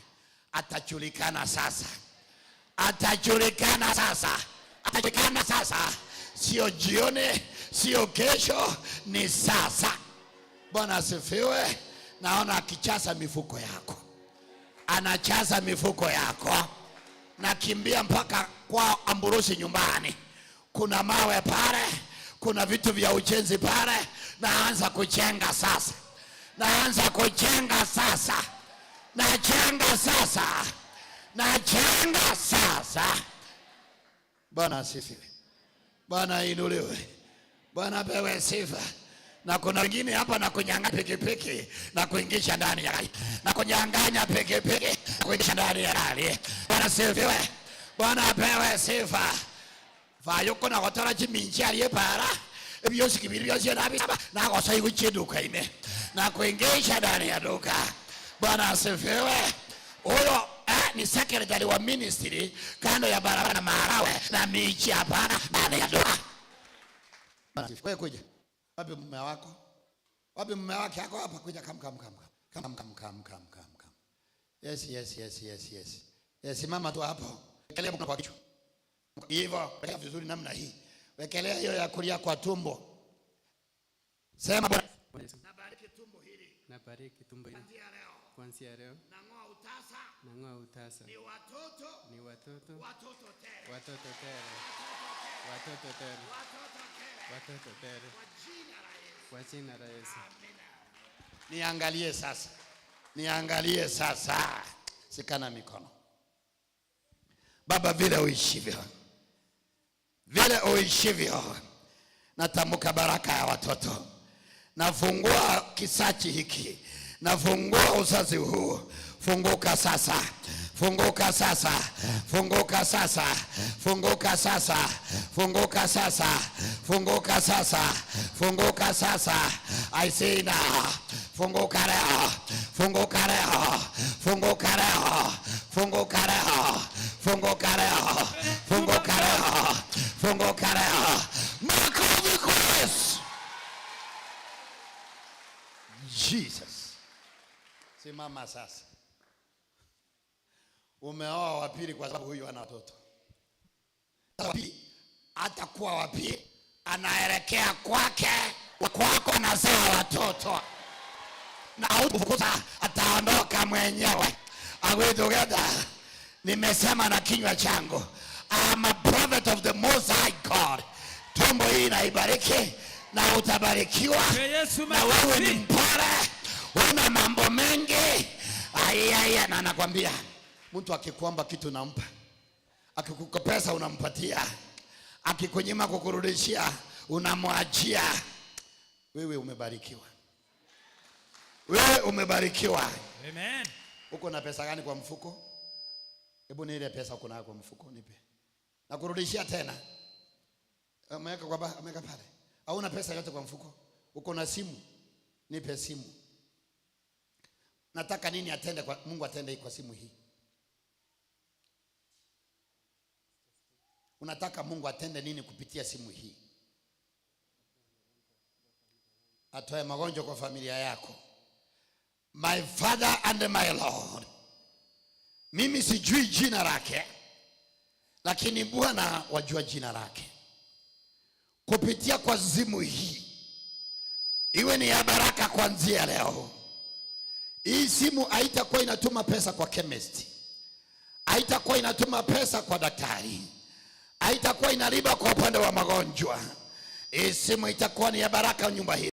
Speaker 1: Atajulikana sasa. Atajulikana sasa. Atajulikana sasa. Sio jioni, sio kesho, ni sasa. Bwana asifiwe. Naona akichaza mifuko yako. Anachaza mifuko yako. Nakimbia mpaka kwa Amburusi nyumbani. Kuna mawe pale, kuna vitu vya ujenzi pale. Naanza kujenga sasa. Naanza kujenga sasa. Najenga sasa. Najenga sasa. Bwana asifiwe. Bwana inuliwe. Bwana apewe sifa. Na kuna wengine hapa na kunyang'anya pikipiki na kuingisha ndani ya gari. Na kunyang'anya pikipiki kuingisha ndani ya gari. Bwana asifiwe. Bwana apewe sifa. Vayoko na kotara chiminchi aliyepara. Ebyosi kibiri byose nabisaba na kosa ikuchiduka ine. Na kuingisha ndani ya duka. Bwana asifiwe. Huyo ni secretary wa ministry kando ya barabara na maharawe na michi hapana ndani ya duka. Wewe kuja. Wapi mume wako? Wapi mume wake yako hapa? Kuja kam. Yes, mama tu hapo. Wekelea kwa kichwa. Hivyo, wekelea vizuri namna hii. Wekelea hiyo ya kulia kwa tumbo. Sema Bwana. Nabariki tumbo hili.
Speaker 3: Nabariki tumbo hili. Kuanzia leo. Nang'oa utasa. Ni watoto. Watoto tele. Kwa jina la Yesu.
Speaker 1: Niangalie sasa. Sikana mikono. Baba, vile uishivyo, natamka baraka ya watoto. Nafungua kisachi hiki Nafungua uzazi huu. Funguka sasa. Funguka sasa. Funguka sasa. Funguka sasa. Funguka sasa. Funguka sasa. Funguka sasa. I say now. Funguka leo. Funguka leo. Funguka leo. Funguka leo. Funguka leo. Funguka leo. Funguka leo. Makofi kwa Yesu. Jesus. Simama sasa. Umeoa wa pili kwa sababu huyu ana watoto. Atakuwa wa pili, anaelekea kwake, kwako anazaa watoto. Na ukuta ataondoka mwenyewe. Are we together? Nimesema na kinywa changu, I am a prophet of the Most High God. Tumbo hii inaibariki na utabarikiwa. Na wewe ni mpole, una mambo mengi. Ayaya, na nakwambia, mtu akikuomba kitu nampa, akikupa pesa unampatia, akikunyima kukurudishia unamwachia. Wewe umebarikiwa. Wewe umebarikiwa.
Speaker 2: Amen.
Speaker 1: Uko na pesa gani kwa mfuko? Hebu ni ile pesa uko nayo kwa mfuko nipe. Nakurudishia tena. Ameweka kwa ameweka pale. Hauna pesa yote kwa mfuko? Uko na simu? Nipe simu. Nataka nini atende kwa Mungu atende kwa simu hii? Unataka Mungu atende nini kupitia simu hii? Atoe magonjwa kwa familia yako. My Father and my Lord. Mimi sijui jina lake, lakini Bwana wajua jina lake. Kupitia kwa simu hii, iwe ni ya baraka kuanzia leo. Hii simu haitakuwa inatuma pesa kwa chemist, haitakuwa inatuma pesa kwa daktari, haitakuwa inariba kwa upande wa magonjwa. Hii simu itakuwa ni ya baraka nyumba hii.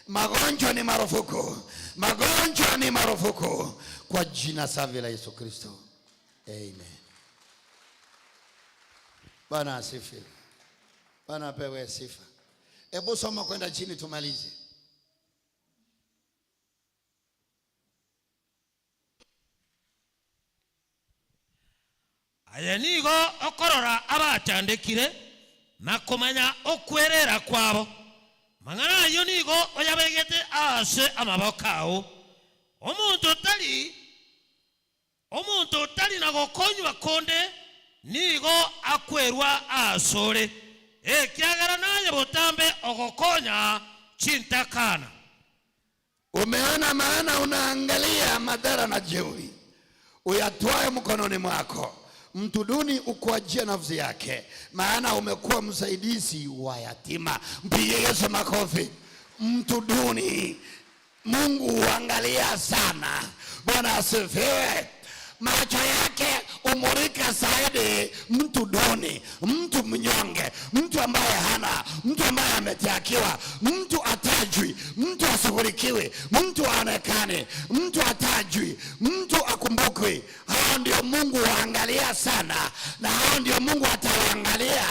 Speaker 1: Magonjwa ni marufuku. Magonjwa ni marufuku kwa jina safi la Yesu Kristo. Amen. Bwana asifiwe. Bwana apewe sifa. Hebu soma kwenda chini tumalize.
Speaker 2: Aya nigo okorora abachandikire na kumanya okwerera kwabo. Mangana yo nigo oyabegete ase amabokao. Omuntu tali na gokonywa konde nigo akwerwa asore. Kiagara naye botambe ogokonya chintakana.
Speaker 1: Umeona maana unaangalia madhara na jeuri uyatwae mkononi mwako. Mtu duni ukuajia nafsi yake, maana umekuwa msaidizi wa yatima. Mpigie Yesu makofi. Mtu duni Mungu huangalia sana. Bwana asifiwe. Macho yake umurika zaidi mtu duni, mtu mnyonge, mtu ambaye hana, mtu ambaye ametiakiwa, mtu atajui, mtu ashughurikiwe, mtu aonekane, mtu atajui, mtu akumbukwe. Hao ndio Mungu huangalia sana, na hao ndio Mungu atawaangalia.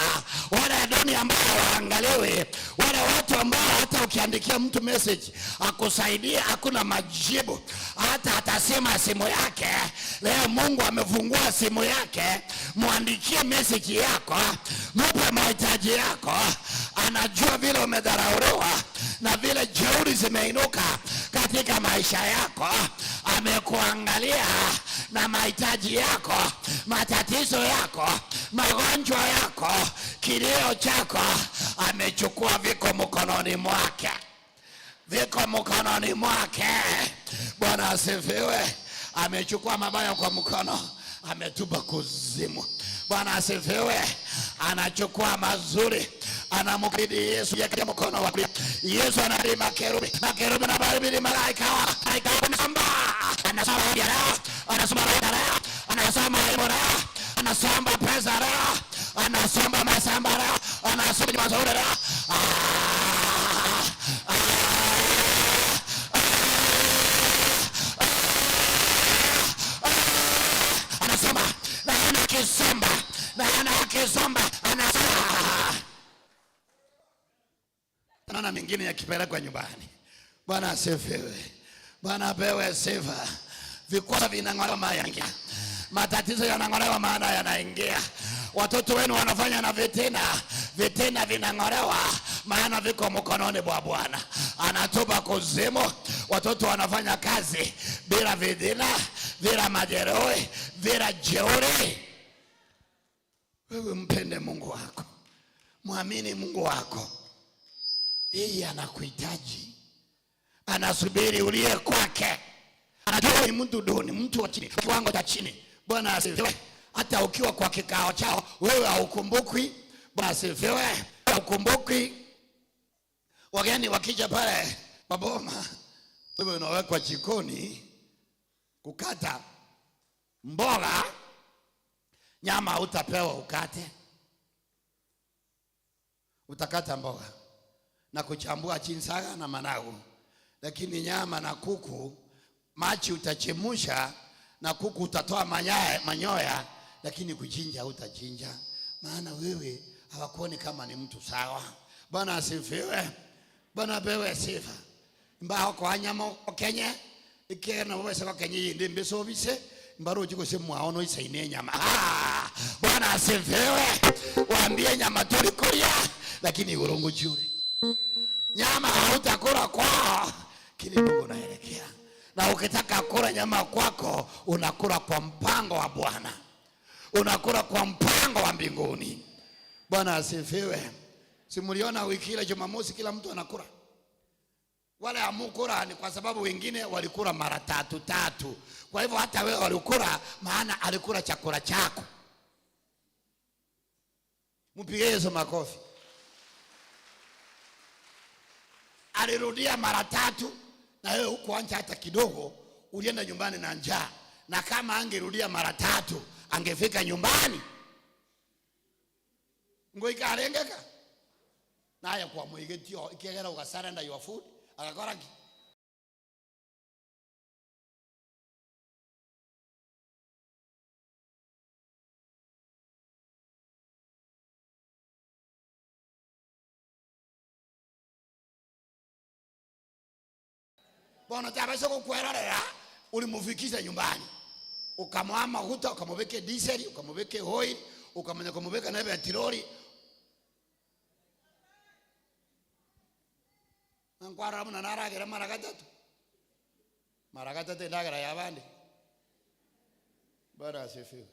Speaker 1: Wale duni ambao waangaliwe, wale watu ambao hata ukiandikia mtu message akusaidia hakuna majibu, hata atasema simu yake. Leo Mungu amefungua simu yake, muandikie message yako, mupe mahitaji yako. Anajua vile umedharauliwa na vile jeuri zimeinuka katika maisha yako. Amekuangalia na mahitaji yako, matatizo yako, magonjwa yako, kilio chako. Amechukua viko mkononi mwake. Viko mkononi mwake. Bwana asifiwe. Amechukua mabaya kwa mkono, ametupa kuzimu. Bwana asifiwe. Anachukua mazuri, anamkabidhi Yesu yake mkono wa kulia. Yesu anali makerubi na baribili malaika anasamba anasamba pesa, anasamba masamba, Anasema jamaa sauri. Anasema na kisomba. Na kisomba anasema. Naona mingine yakipelekwa nyumbani. Bwana asifiwe. Bwana apewe sifa. Vikwazo vinang'olewa maana matatizo yanang'olewa maana yanaingia. Watoto wenu wanafanya na vitina vinang'olewa maana viko mkononi mwa Bwana. Anatupa kuzimu. Watoto wanafanya kazi bila vitina, bila majeruhi, bila jeuri. Wewe mpende Mungu wako. Muamini Mungu wako. Yeye anakuhitaji. Anasubiri ulie kwake. Anajua ni mtu duni, mtu wa chini, kiwango cha chini. Bwana asifiwe. Hata ukiwa kwa kikao chao wewe haukumbukwi. Bwana asifiwe. Haukumbukwi. Wageni wakija pale maboma, wewe unawekwa jikoni kukata mboga, nyama utapewa ukate. Utakata mboga na kuchambua chinsaga na managu. Lakini nyama na kuku machi utachemusha na kuku utatoa manyoya, lakini kuchinja utachinja. Maana wewe hawakuoni kama ni mtu sawa. Bwana asifiwe. Bwana bewe sifa. Mbao kwa nyama Kenya ikena wese kwa Kenya yindi mbesobise mbaro jiko semu aono isaine nyama. Bwana asifiwe. Waambie nyama tulikulia lakini urongo jure. Nyama hautakula kwao kile Mungu anaelekea. Na ukitaka kula nyama kwako unakula kwa mpango wa Bwana. Unakula kwa mpango wa mbinguni. Bwana asifiwe. Simuliona wiki ile Jumamosi kila mtu anakula. Wale amukula ni kwa sababu wengine walikula mara tatu. Kwa hivyo hata wewe walikula maana alikula chakula chako. Mpige Yesu makofi. Alirudia mara 3 na wewe hukuacha hata kidogo, ulienda nyumbani na njaa. Na kama angerudia mara 3 angefika nyumbani. Ngo ikarengeka. Naye kwa mwigetio ikegera ugasarenda your food akakora ki. Bona tabasha kukwerera ulimufikisha nyumbani. Ukamwama huta ukamweke diesel, ukamweke oil, ukamenya kumweka na petroli. Nkwara muna naragira mara 3. Mara 3 ndagara yabandi. Bwana asifiwe.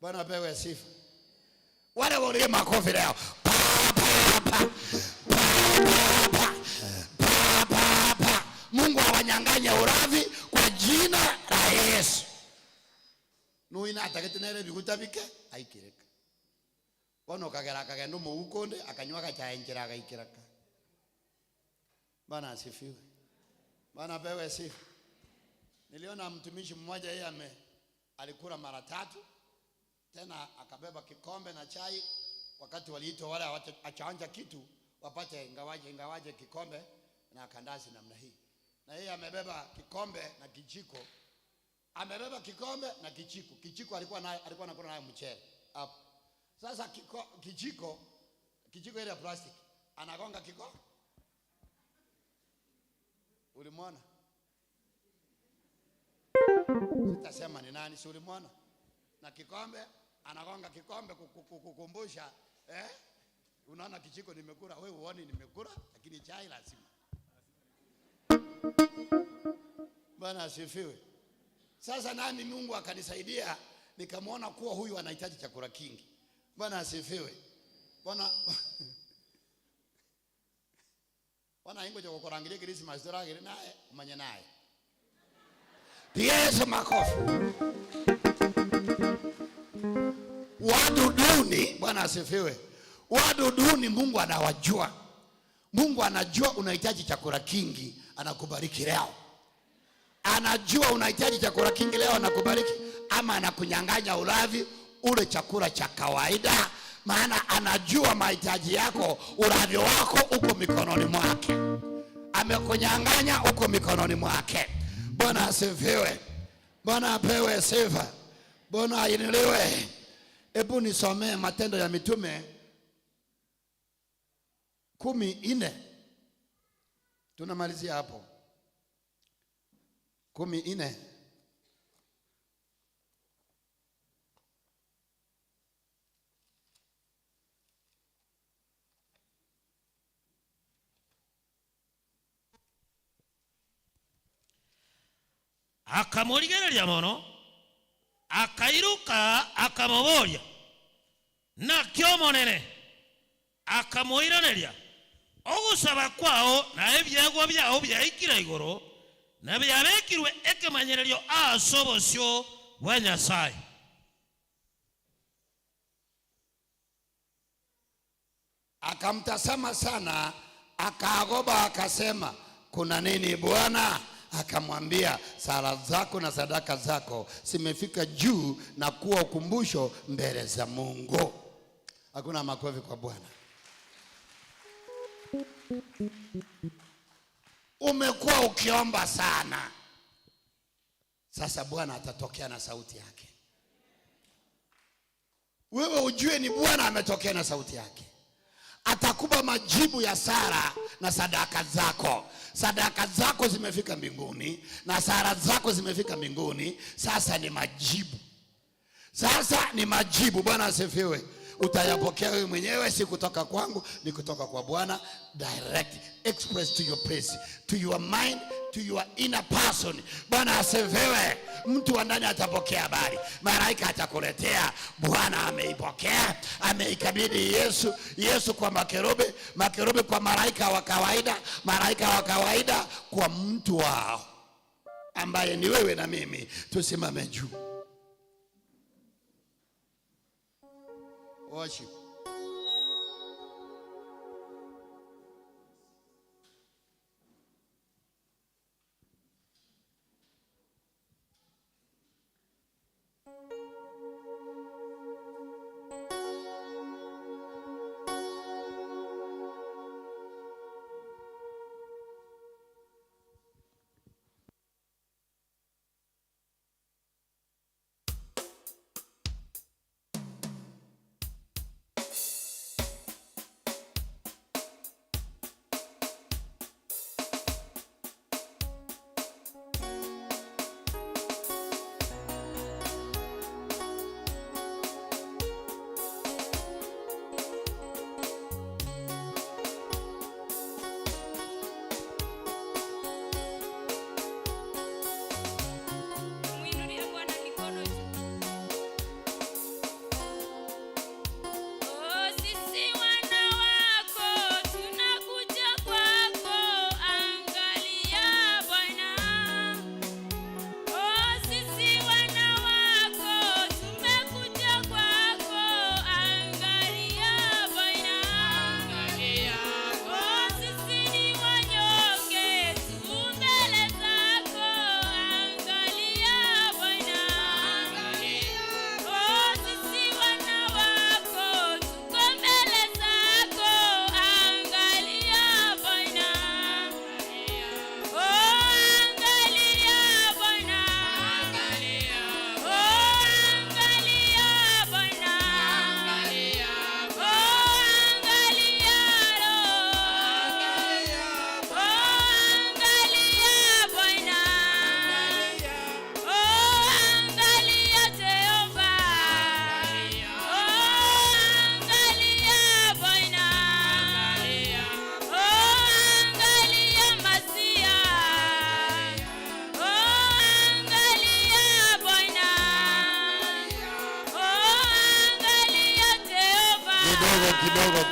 Speaker 1: Bwana pewe sifa. Wale wale makofi leo. Mungu awanyang'anya uravi kwa jina la Yesu. Nuina ataketenere bigutabike aikireka. Bono kagera kagendo mu ukonde akanywa kachaenjera akaikiraka. Bwana asifiwe. Bwana pewe sifa. Niliona mtumishi mmoja yeye alikula mara 3 tena akabeba kikombe na chai. Wakati waliitwa wale achaanja kitu wapate ingawaje kikombe na kandazi namna hii. Na yeye amebeba kikombe na kijiko. Amebeba kikombe na kijiko. Kijiko alikuwa anakula nayo mchele hapo. Sasa kijiko ile ya plastic anagonga kikombe. Ulimwona? Sitasema ni nani, si ulimwona? Na kikombe anagonga kikombe kukukumbusha unaona kijiko nimekula, wewe uone nimekula, lakini chai lazima. Bwana asifiwe. Sasa nami Mungu akanisaidia nikamwona kuwa huyu anahitaji chakula kingi. Bwana asifiwe. Bwana ingo joko kurangilia Christmas doragire naye umanye naye. Yesu makofi. Waduduni, Bwana asifiwe. Waduduni Mungu anawajua. Mungu anajua unahitaji chakula kingi, anakubariki leo. Anajua unahitaji chakula kingi leo, anakubariki. Ama anakunyang'anya ulavi ule chakula cha kawaida maana anajua mahitaji yako. Uradhi wako uko mikononi mwake, amekunyang'anya uko mikononi mwake. Bwana asifiwe, Bwana apewe sifa, Bwana ainuliwe. Hebu nisomee Matendo ya Mitume 14. Tunamalizia hapo 14.
Speaker 2: Akamurigereria mono, akairuka akamuboria nakyo monene, akamuiraneria ogusaba kwao na ebyagwa byao byaikira igoro na byabekirwe ekemanyererio asobosyo bwa Nyasaye.
Speaker 1: Akamtazama sana, akaagoba, akasema, kuna nini Bwana? Akamwambia, sala zako na sadaka zako zimefika juu na kuwa ukumbusho mbele za Mungu. Hakuna makofi kwa Bwana. Umekuwa ukiomba sana, sasa Bwana atatokea na sauti yake. Wewe ujue ni Bwana ametokea na sauti yake. Atakupa majibu ya sala na sadaka zako. Sadaka zako zimefika mbinguni na sala zako zimefika mbinguni. Sasa ni majibu. Sasa ni majibu. Bwana asifiwe. Utayapokea wewe mwenyewe, si kutoka kwangu, ni kutoka kwa Bwana. Direct, express to your place, to your mind, to your inner person. Bwana asifiwe. Mtu wa ndani atapokea habari, malaika atakuletea. Bwana ameipokea, ameikabidhi Yesu kwa makerubi, makerubi kwa malaika wa kawaida, malaika wa kawaida kwa mtu wao ambaye ni wewe na mimi. Tusimame juu. Worship.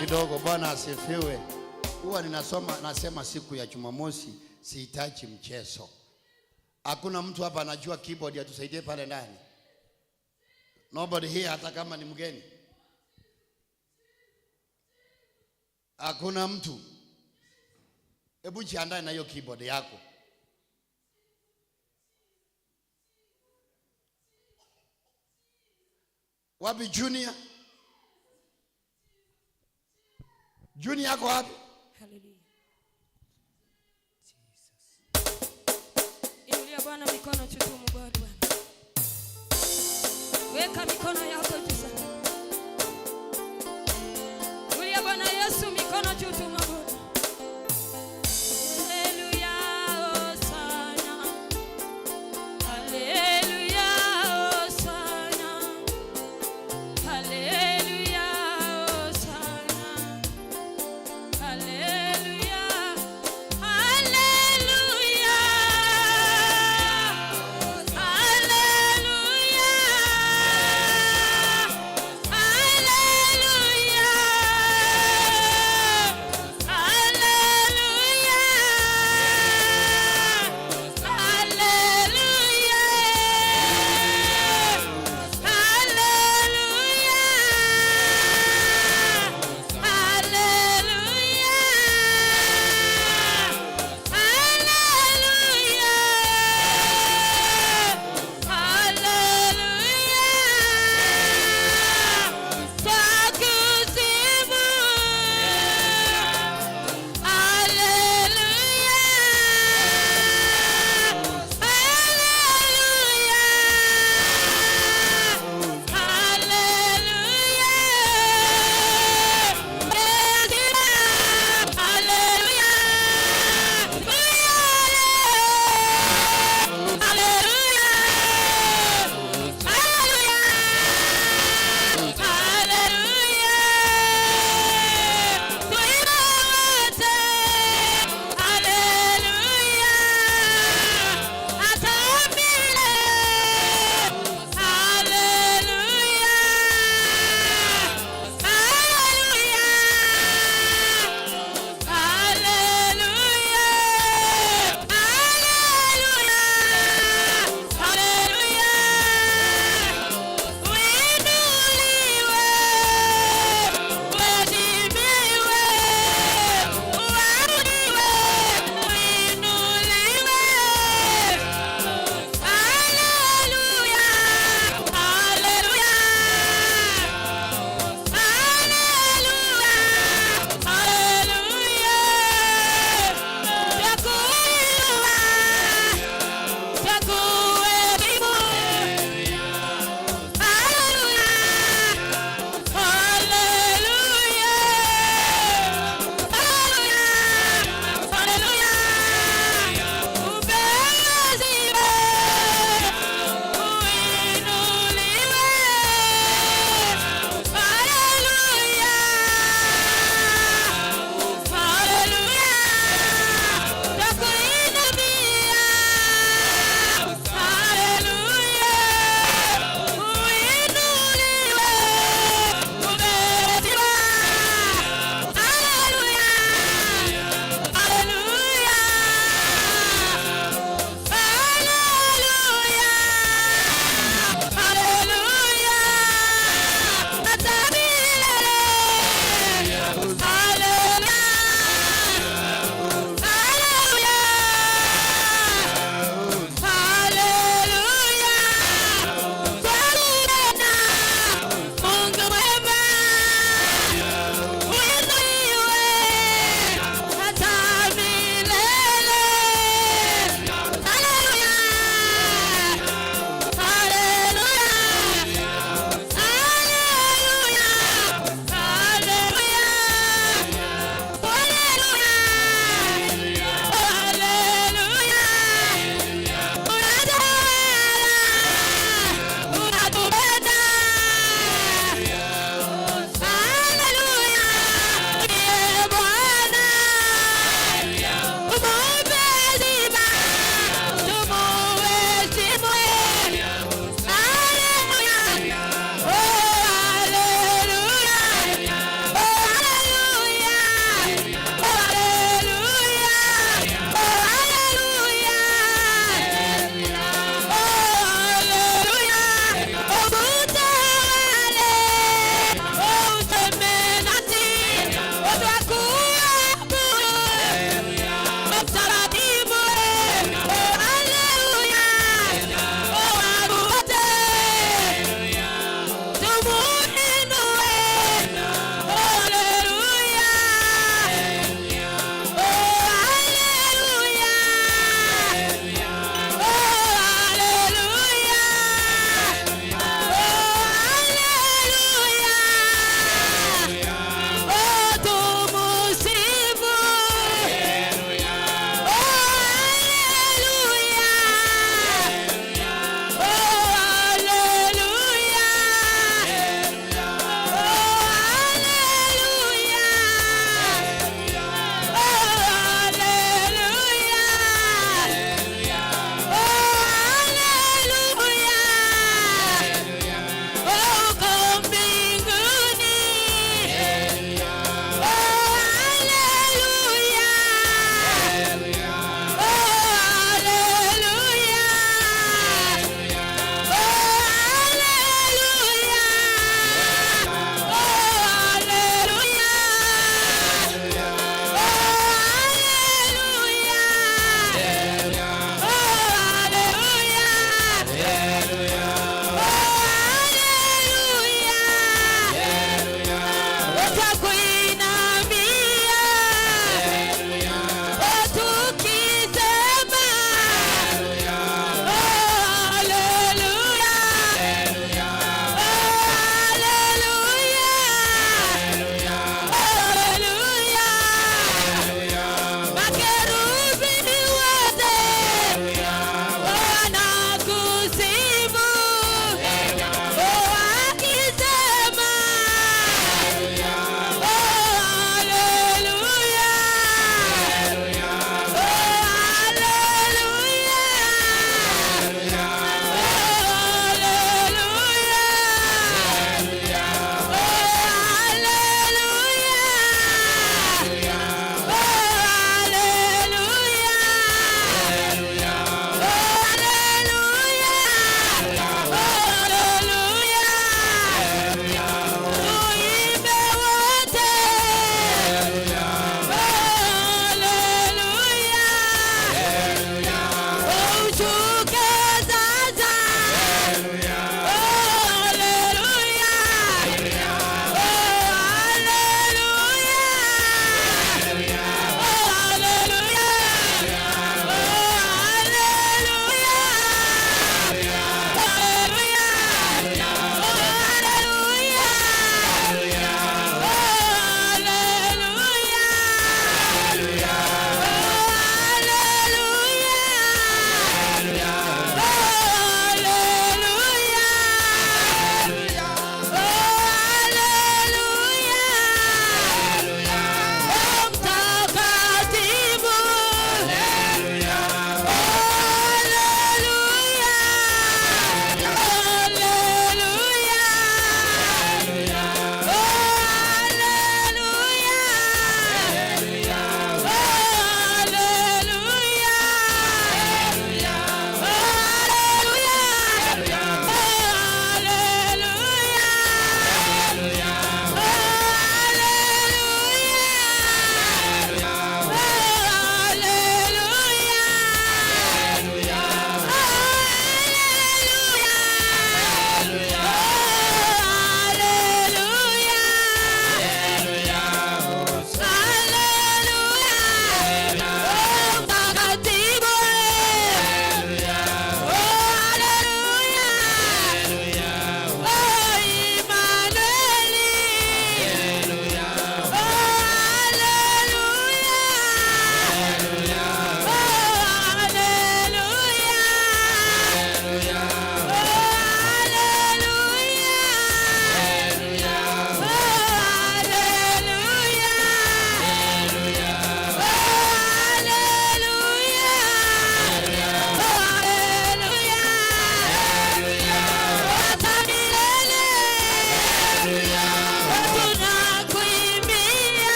Speaker 1: Kidogo. Bwana asifiwe. Huwa nasema siku ya Jumamosi sihitaji mchezo. Hakuna mtu hapa anajua keyboard atusaidie pale ndani. Nobody here, hata kama ni mgeni. Hakuna mtu. Hebu jiandae na hiyo keyboard yako. Wapi Junior? Juni yako wapi?
Speaker 4: Hallelujah. Inulia Bwana mikono tutumu Bwana. Weka mikono yako juu sana. Inulia Bwana Yesu mikono tutumu Bwana.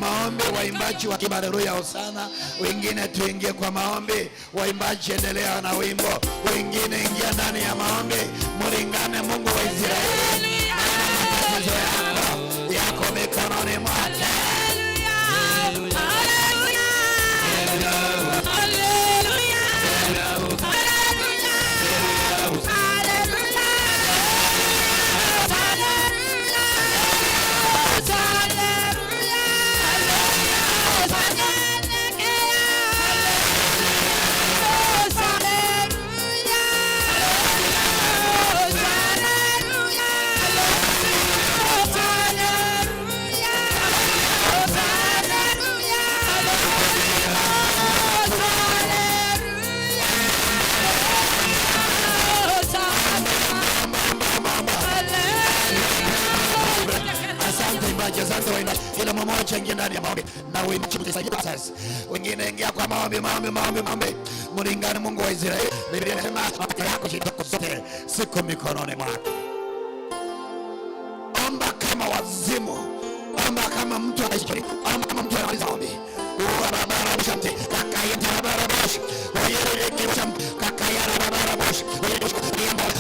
Speaker 1: maombi. Waimbaji wa haleluya hosana, wengine tuingie kwa maombi. Waimbaji endelea na wimbo, wengine ingia ndani ya maombi. Mulingane Mungu wa Israeli, matatizo yako mikononi mwake. Kila mmoja ingia ndani ya maombi na wengine ingia kwa maombi. Mulingane Mungu wa Israeli. Biblia inasema mapato yako zote siku mikononi mwake. Omba kama wazimu, omba kama mtu anaishi, omba kama mtu analiza ombi. Barabara mshamti kakaya barabara bosh wayere kimsham kakaya barabara bosh wayere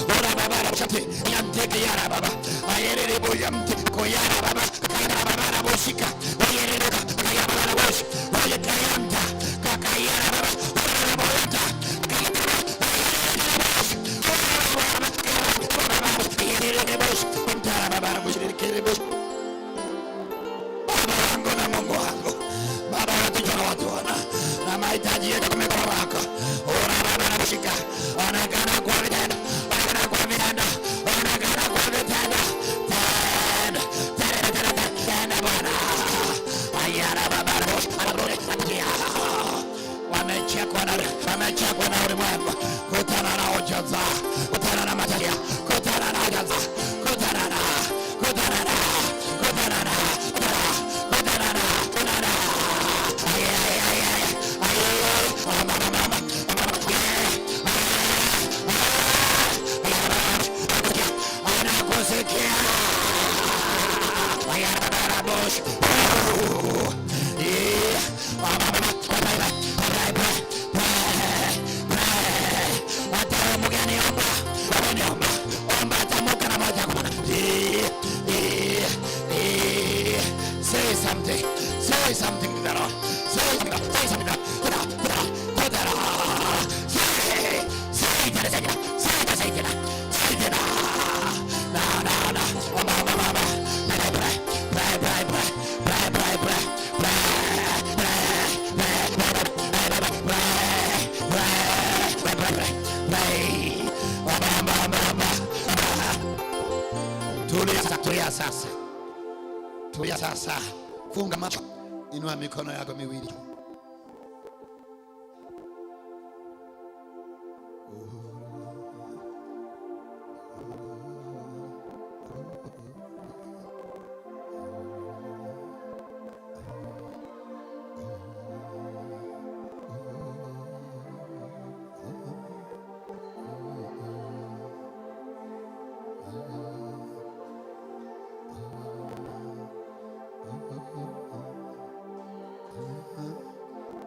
Speaker 1: barabara mshamti yamteke yara baba wayere boyamti koyara baba kakaya barabara boshika wayere kakaya barabara bosh wayere kayanta kakaya baba wayere boyanta yere bosh kontara barabara bosh yere bosh Mungu wangu Baba, tujua watu wana na mahitaji yetu kwa mikono yako. Baba nashika, onekana kwa vitendo, onekana kwa vitendo, onekana kwa vitendo. Tena Bwana. Ayara Baba bosh, anabrudi njia. Wamechekwa na ulimwengu. Kutana na ujaza, kutana na matajia, kutana na ujaza, kutana na Say something to the Lord. Say something to the Tulia sasa. Funga macho. Inua mikono yako miwili.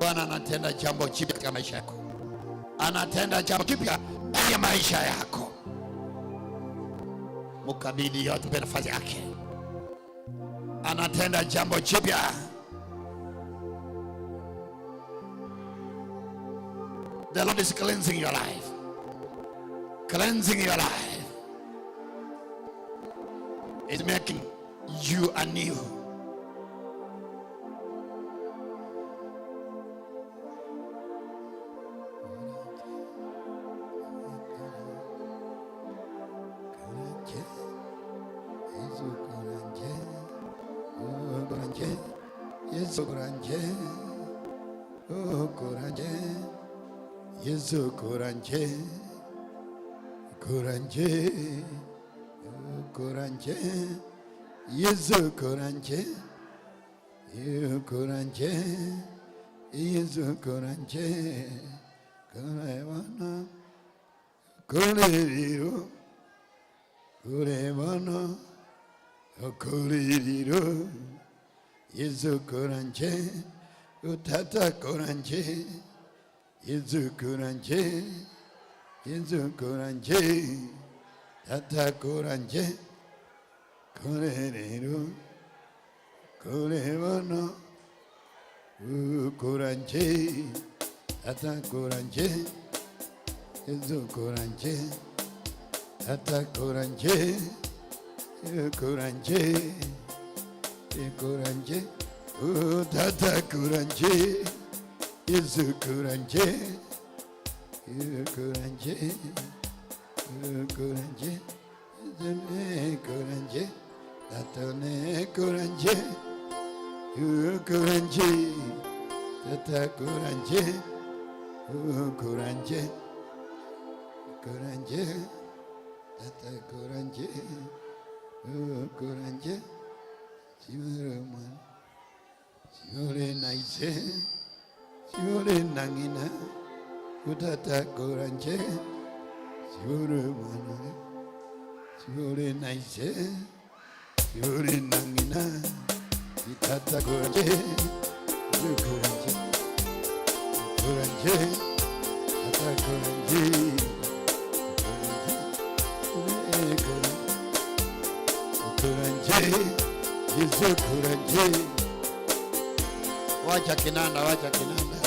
Speaker 1: Bwana anatenda jambo jipya katika maisha yako. Anatenda jambo jipya ndani ya maisha yako. Mkabidhi yote kwa nafasi yake. Anatenda jambo jipya. The Lord is cleansing your life. Cleansing your life. It's making you anew. Yesu kuranje, oh kuranje, Yesu kuranje, kuranje, oh kuranje, Yesu kuranje, kuranje, Yesu kuranje, kurevana, kureviro, kurevana, kureviro. Yesu kuranje, utata kuranje, Yesu kuranje, Yesu kuranje, tata kuranje, kurerero, kurebono, kuranje, tata kuranje, Yesu kuranje, tata kuranje, kuranje. Kuranje, tata kuranje, Yesu kuranje, kuranje, kuranje, kuranje, tata ne kuranje, kuranje, tata kuranje, kuranje, kuranje, tata kuranje, kuranje. Siore naise, siore nangina, utata kuranje, siore mana, siore naise, siore nangina, utata kuranje, kuranje, kuranje, utata kuranje, kuranje. Yesu kuranje. Wacha kinanda, wacha kinanda.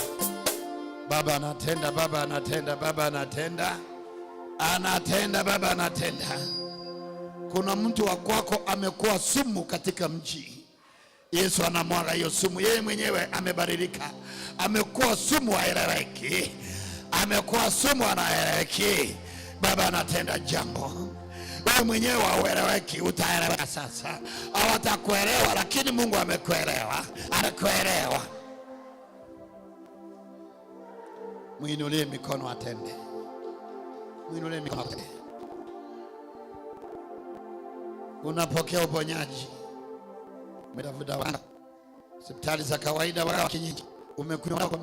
Speaker 1: Baba anatenda, Baba anatenda, Baba anatenda. Anatenda, Baba anatenda. Kuna mtu wa kwako amekuwa sumu katika mji. Yesu anamwaga hiyo sumu. Yeye mwenyewe amebadilika. Amekuwa sumu haeleweki. Amekuwa sumu anaeleweki. Baba anatenda jambo. Wewe mwenyewe haueleweki, utaelewa sasa. Hawatakuelewa lakini Mungu amekuelewa. Anakuelewa. Muinulie mikono atende. Muinulie mikono atende. Unapokea uponyaji. Umetafuta wanga hospitali za kawaida wa kijiji. Umekuwa kwa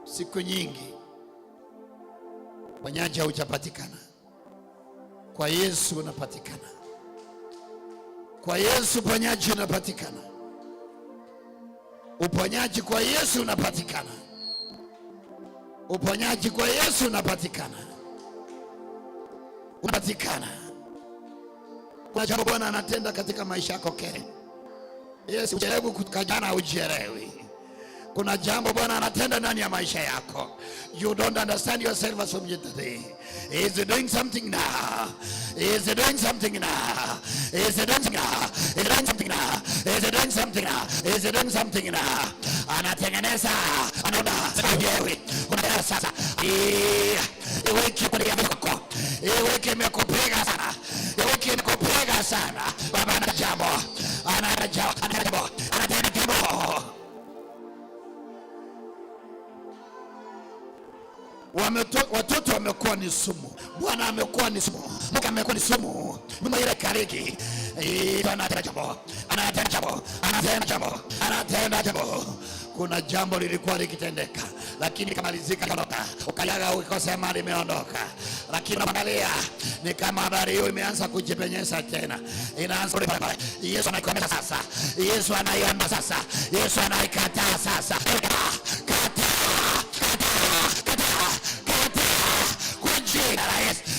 Speaker 1: siku nyingi. Uponyaji haujapatikana. Kwa Yesu unapatikana. Kwa Yesu uponyaji unapatikana. Uponyaji kwa Yesu unapatikana. Uponyaji kwa Yesu unapatikana. Unapatikana. Kuna jambo Bwana anatenda katika maisha yako kile. Yesu ujaribu kukajana ujielewi. Kuna jambo Bwana anatenda ndani ya maisha yako. You don't understand yourself as from yesterday. He is doing something now. He is doing something now. He is doing something now. He is doing something now. He is doing something now. He is doing something now. Anatengeneza. Anaona. Sajewi. Unaona sasa. Wiki kwa yako. Wiki imekupega sana. Wiki imekupega sana. Baba ana jambo. Ana jambo. Ana jambo. Anatenda jambo. Watoto wamekuwa ni sumu. Bwana amekuwa ni sumu. Mungu amekuwa ni sumu. Mungu ile kariki. Anatenda jambo. Anatenda jambo. Anatenda jambo. Anatenda jambo. Kuna jambo lilikuwa likitendeka lakini kamalizika kaloka. Ukayaga ukosema limeondoka. Lakini angalia ni kama habari hiyo imeanza kujipenyesha tena. Inaanza pale. Yesu anaikuomesha sasa. Yesu anaiomba sasa. Yesu anaikataa sasa.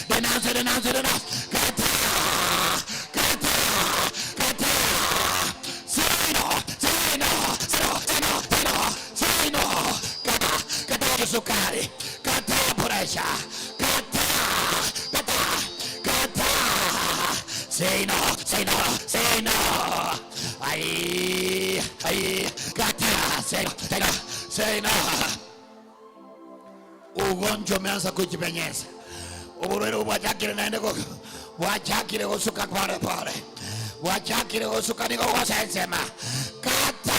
Speaker 1: Denounce it enough. Kata. Say no. Kata sukari. Kata pressure. Kata. Say no. Ay. Kata. Say no. Ugonjwa umeanza kujipenyeza. Uburero bwachakire naende ko bwachakire usuka pale pale bwachakire usuka niko kwa sema kata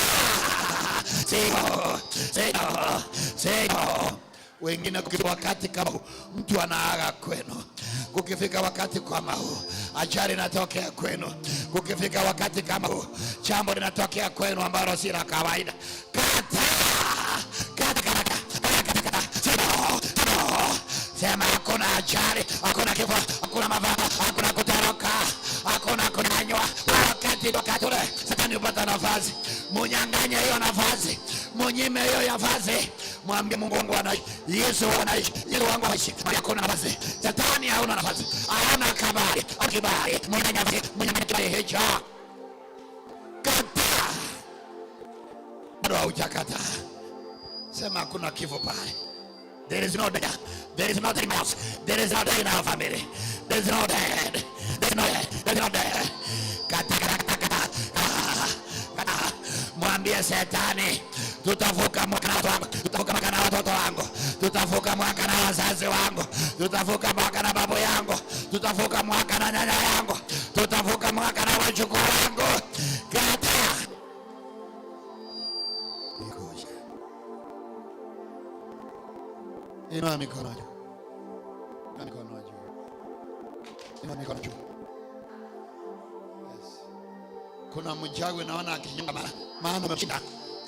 Speaker 1: sego wengine kwa wakati kama mtu anaaga kwenu. Kukifika wakati kama huu ajali inatokea kwenu. Kukifika wakati kama huu jambo linatokea kwenu ambalo si la kawaida. Kata sema hakuna ajali, hakuna kifo, hakuna mavaa, hakuna kutoroka, hakuna kunyanywa. Wakati ule Satani kupata nafasi, munyang'anye hiyo nafasi, munyime hiyo nafasi. Mwambie Mungu wangu anaishi, Yesu anaishi, Yesu wangu anaishi. Hakuna nafasi, Shetani hauna nafasi, hauna kibali, kibali. Munyang'anye kibali hicho. Kata. Bado haujakata. Sema hakuna kifo pale. There is no death. There is no death in my house. There is no death in our family. There is no death. There is no death. There is no death. Kata. Mwambie Shetani, tutavuka mwaka na watu wangu, tutavuka mwaka na watoto wangu, tutavuka mwaka na wazazi wangu, tutavuka mwaka na babu yangu, tutavuka mwaka na nyanya yangu, tutavuka mwaka na wajukuu wangu. Kata. Inua mikono juu. Inua mikono juu. Inua mikono juu. Yes. Kuna mjagu naona akinyonga maana umemshinda.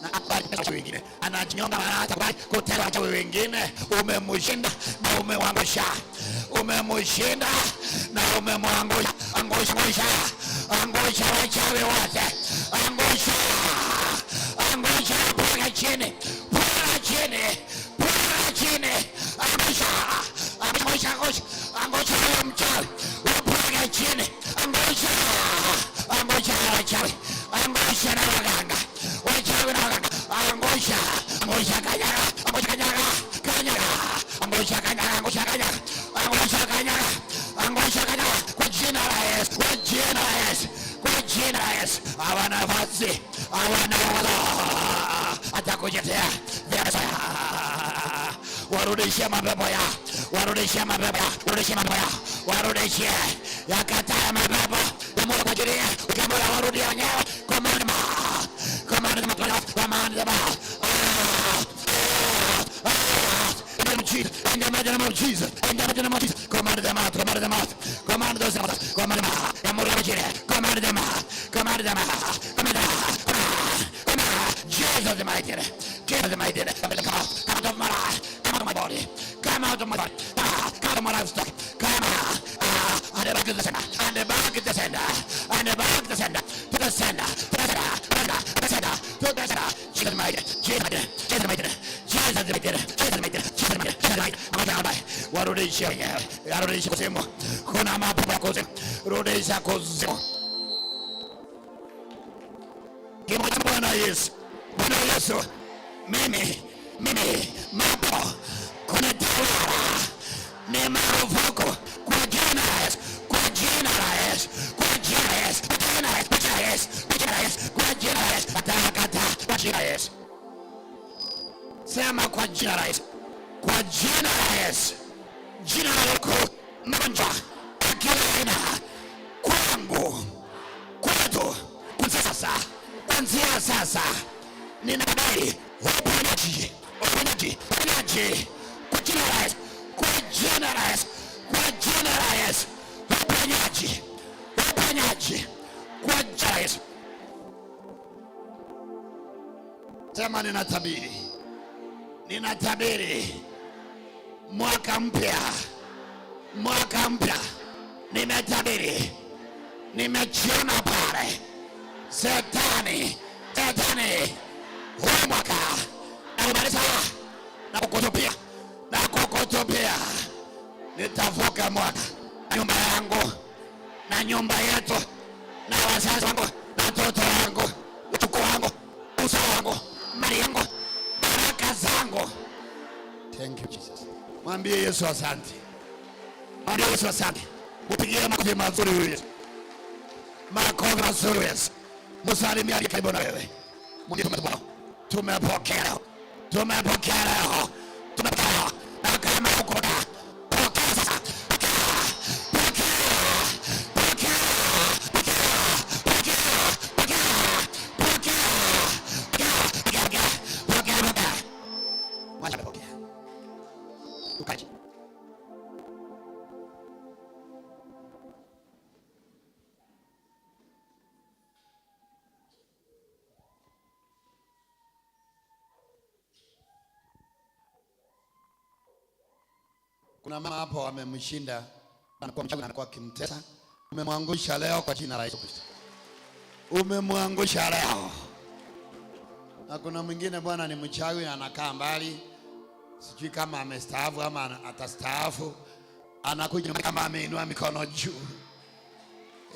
Speaker 1: Na akubali pesa wengine. Anajinyonga maana atakubali kutenda wachawi wengine. Umemshinda na umemwangusha. Umemshinda na umemwangusha. Angusha. Angusha wachawi wote. Angusha. Angusha paka chini. Paka chini. Chini, angusha mchawi, wapiga chini, angusha wachawi, angusha na waganga, wachawi na waganga, angusha kanyaga, angusha kanyaga, kwa jina la Yesu, hawana nafasi, hawana uwezo, atakujetea. Warudishie mapepo ya, warudishie mapepo ya, warudishie yakatae mapepo ya Mungu kwa ajili yako. Ukiambiwa warudie wenyewe, command them, in the name of Jesus, command them out, command those out, command them out, ya Mungu kwa ajili, command them out, Jesus the mighty, come out of my life. Come out of my body. Come out of my body. Come out of my livestock. Come out. And the back to the center. And the back to the center. And the back to the center. To the center. To the center. To the center. To the center. Jesus mighty. Jesus mighty. Jesus mighty. Jesus mighty. Jesus mighty. Jesus mighty. Jesus mighty. Warudisha. Warudisha kuzimu. Kuna mapepo ya kuzimu. Rudisha kuzimu. Kimoja Bwana Yesu. Bwana Yesu. Mimi mapo kuna tawala ni marufuku kwa jina la Yesu, kwa jina la Yesu, kwa jina la Yesu, kwa jina la Yesu, kwa jina la Yesu, kwa jina la Yesu, kwa jina la Yesu, kata kwa jina la Yesu. Sema kwa jina la Yesu, kwa jina la Yesu, jina la Yesu, magonjwa kila aina kwangu, kwetu, kuanzia sasa ninadai uponyaji kwa jina la Yesu, kwa jina la Yesu, kwa jina la Yesu, uponyaji kwa jina la Yesu. Sema ninatabiri mwaka mpya, nimetabiri, nimechiona pale Shetani huu mwaka naumaliza na kukutupia, nitavuka mwaka na nyumba yangu na nyumba yetu na wazazi wangu na watoto wangu, utuku wangu, uso wangu, mali yangu, baraka zangu. Thank you Jesus. Mwambie Yesu asante. Mwambie Yesu asante. Upigie makofi mazuri huyu Yesu. Makofi mazuri Yesu. Msalimia aliye karibu na wewe. Mwambie tumepokea leo. Na kama uko na pokea sasa. Ukaji. Kuna mama hapo amemshinda, anakuwa mchawi, anakuwa kimtesa. Umemwangusha leo kwa jina la Yesu Kristo. umemwangusha leo. Na kuna mwingine bwana ni mchawi, anakaa mbali, sijui kama amestaafu ama atastaafu, anakuja kama ameinua mikono juu.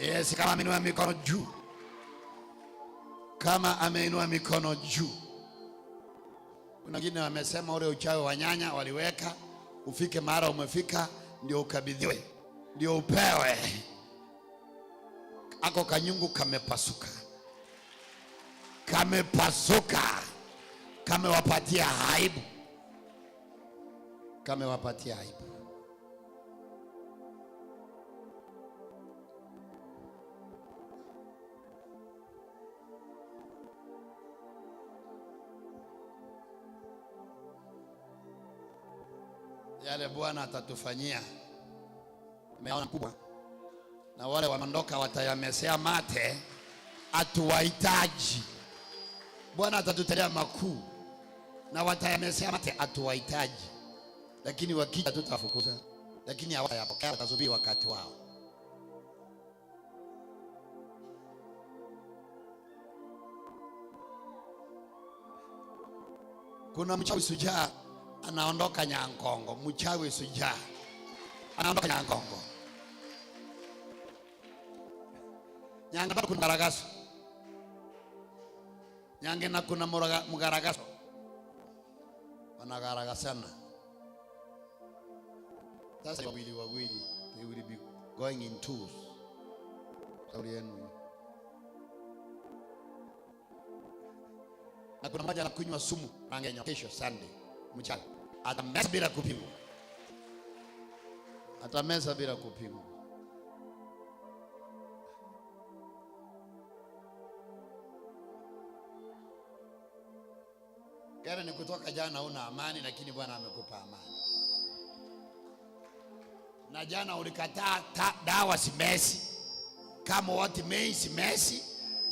Speaker 1: Yes, kama ameinua mikono juu, kama ameinua mikono juu. Kuna wengine wamesema ule uchawi wa nyanya waliweka ufike mara umefika ndio ukabidhiwe, ndio upewe. Ako kanyungu kamepasuka, kamepasuka, kamewapatia aibu, kamewapatia aibu. Yale Bwana atatufanyia meona kubwa, na wale wamondoka watayamesea mate, atuwahitaji. Bwana atatutendea makuu na watayamesea mate, atuwahitaji. Lakini wakija tutafukuza, lakini hawatayapokea, watasubiri wakati wao. Kuna mchawi sujaa anaondoka Nyangongo, mchawi sujaa anaondoka Nyangongo. Nyanga kuna Mgaragaso, Nyange na kuna Mgaragaso, wanagaragasana. Sasa wawili they will be going in twos. Sauri yenu. Na kuna mmoja anakunywa sumu angenya kesho Sunday mchana, atameza bila kupimwa, atameza bila kupimwa. Gari ni kutoka jana una amani, lakini Bwana amekupa amani. Na jana ulikataa dawa simesi, kama wote mei simesi,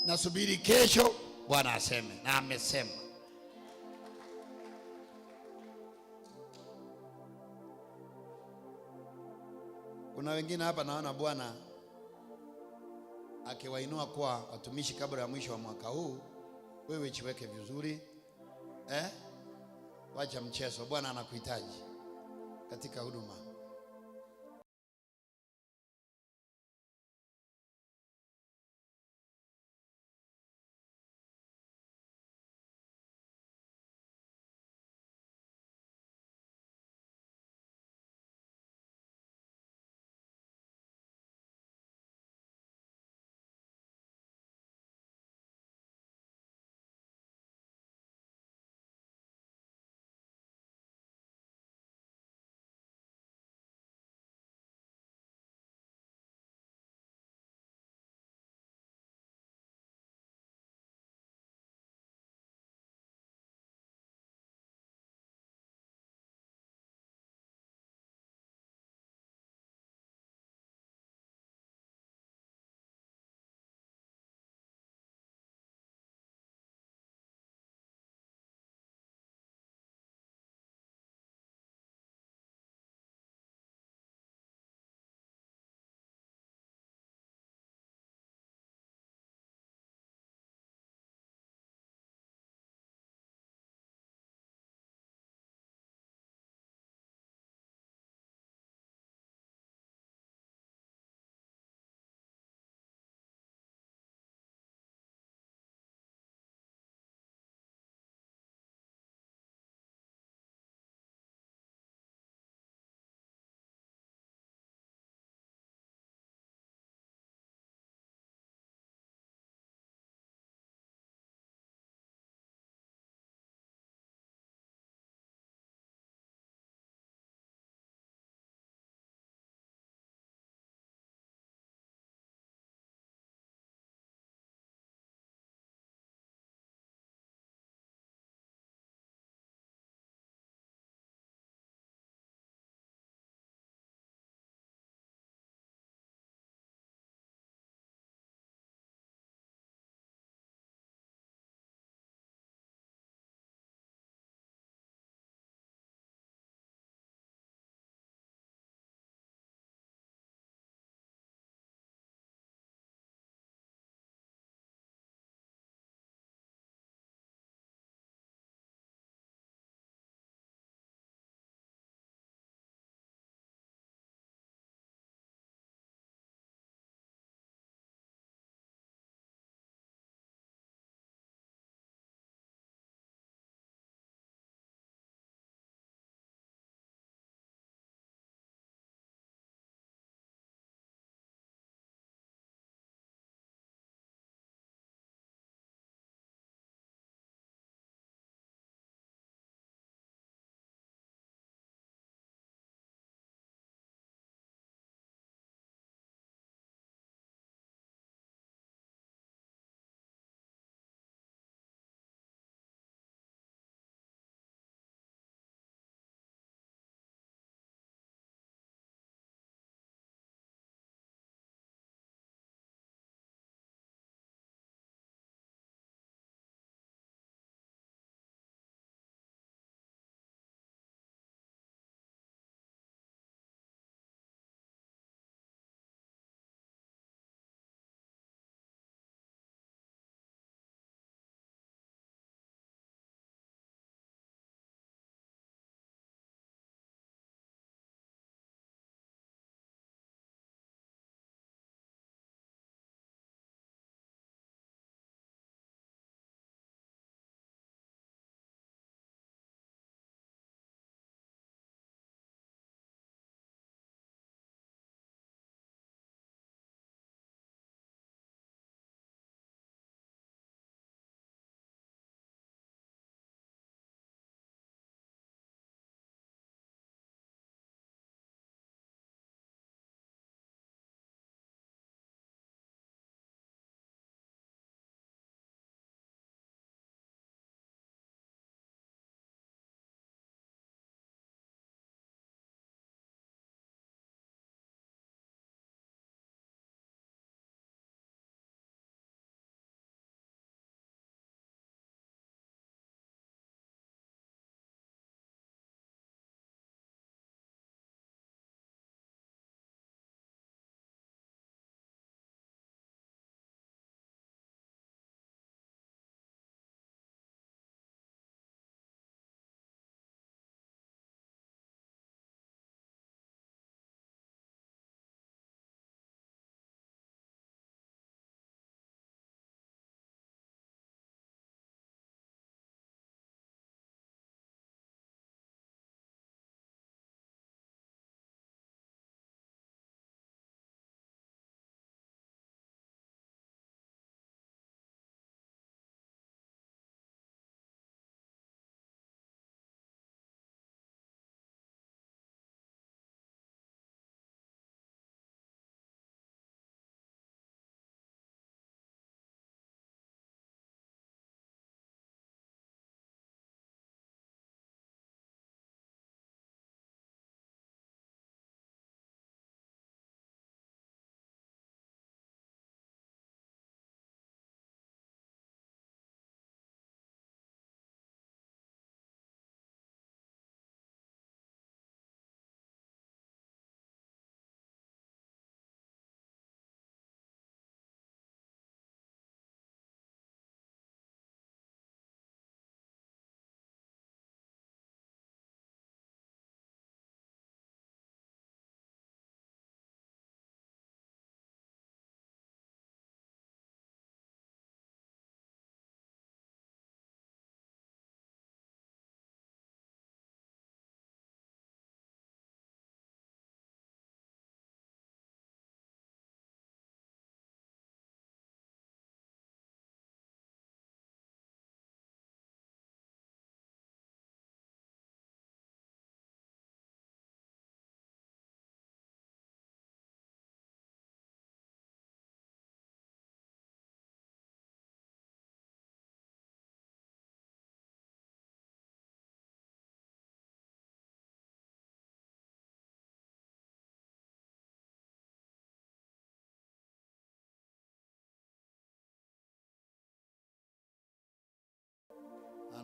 Speaker 1: nasubiri kesho Bwana aseme, na amesema. Kuna wengine hapa naona Bwana akiwainua kwa watumishi kabla ya mwisho wa mwaka huu. Wewe chiweke vizuri, wacha mchezo. Bwana anakuhitaji katika huduma.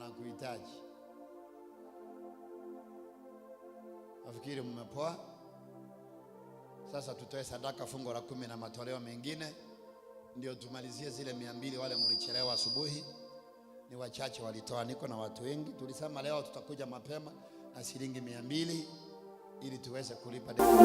Speaker 1: wanakuhitaji. Nafikiri mmepoa. Sasa tutoe sadaka fungo la 10 na matoleo mengine, ndio tumalizie zile 200 wale mlichelewa asubuhi. Ni wachache walitoa, niko na watu wengi. Tulisema leo tutakuja mapema na shilingi 200 ili tuweze kulipa deni.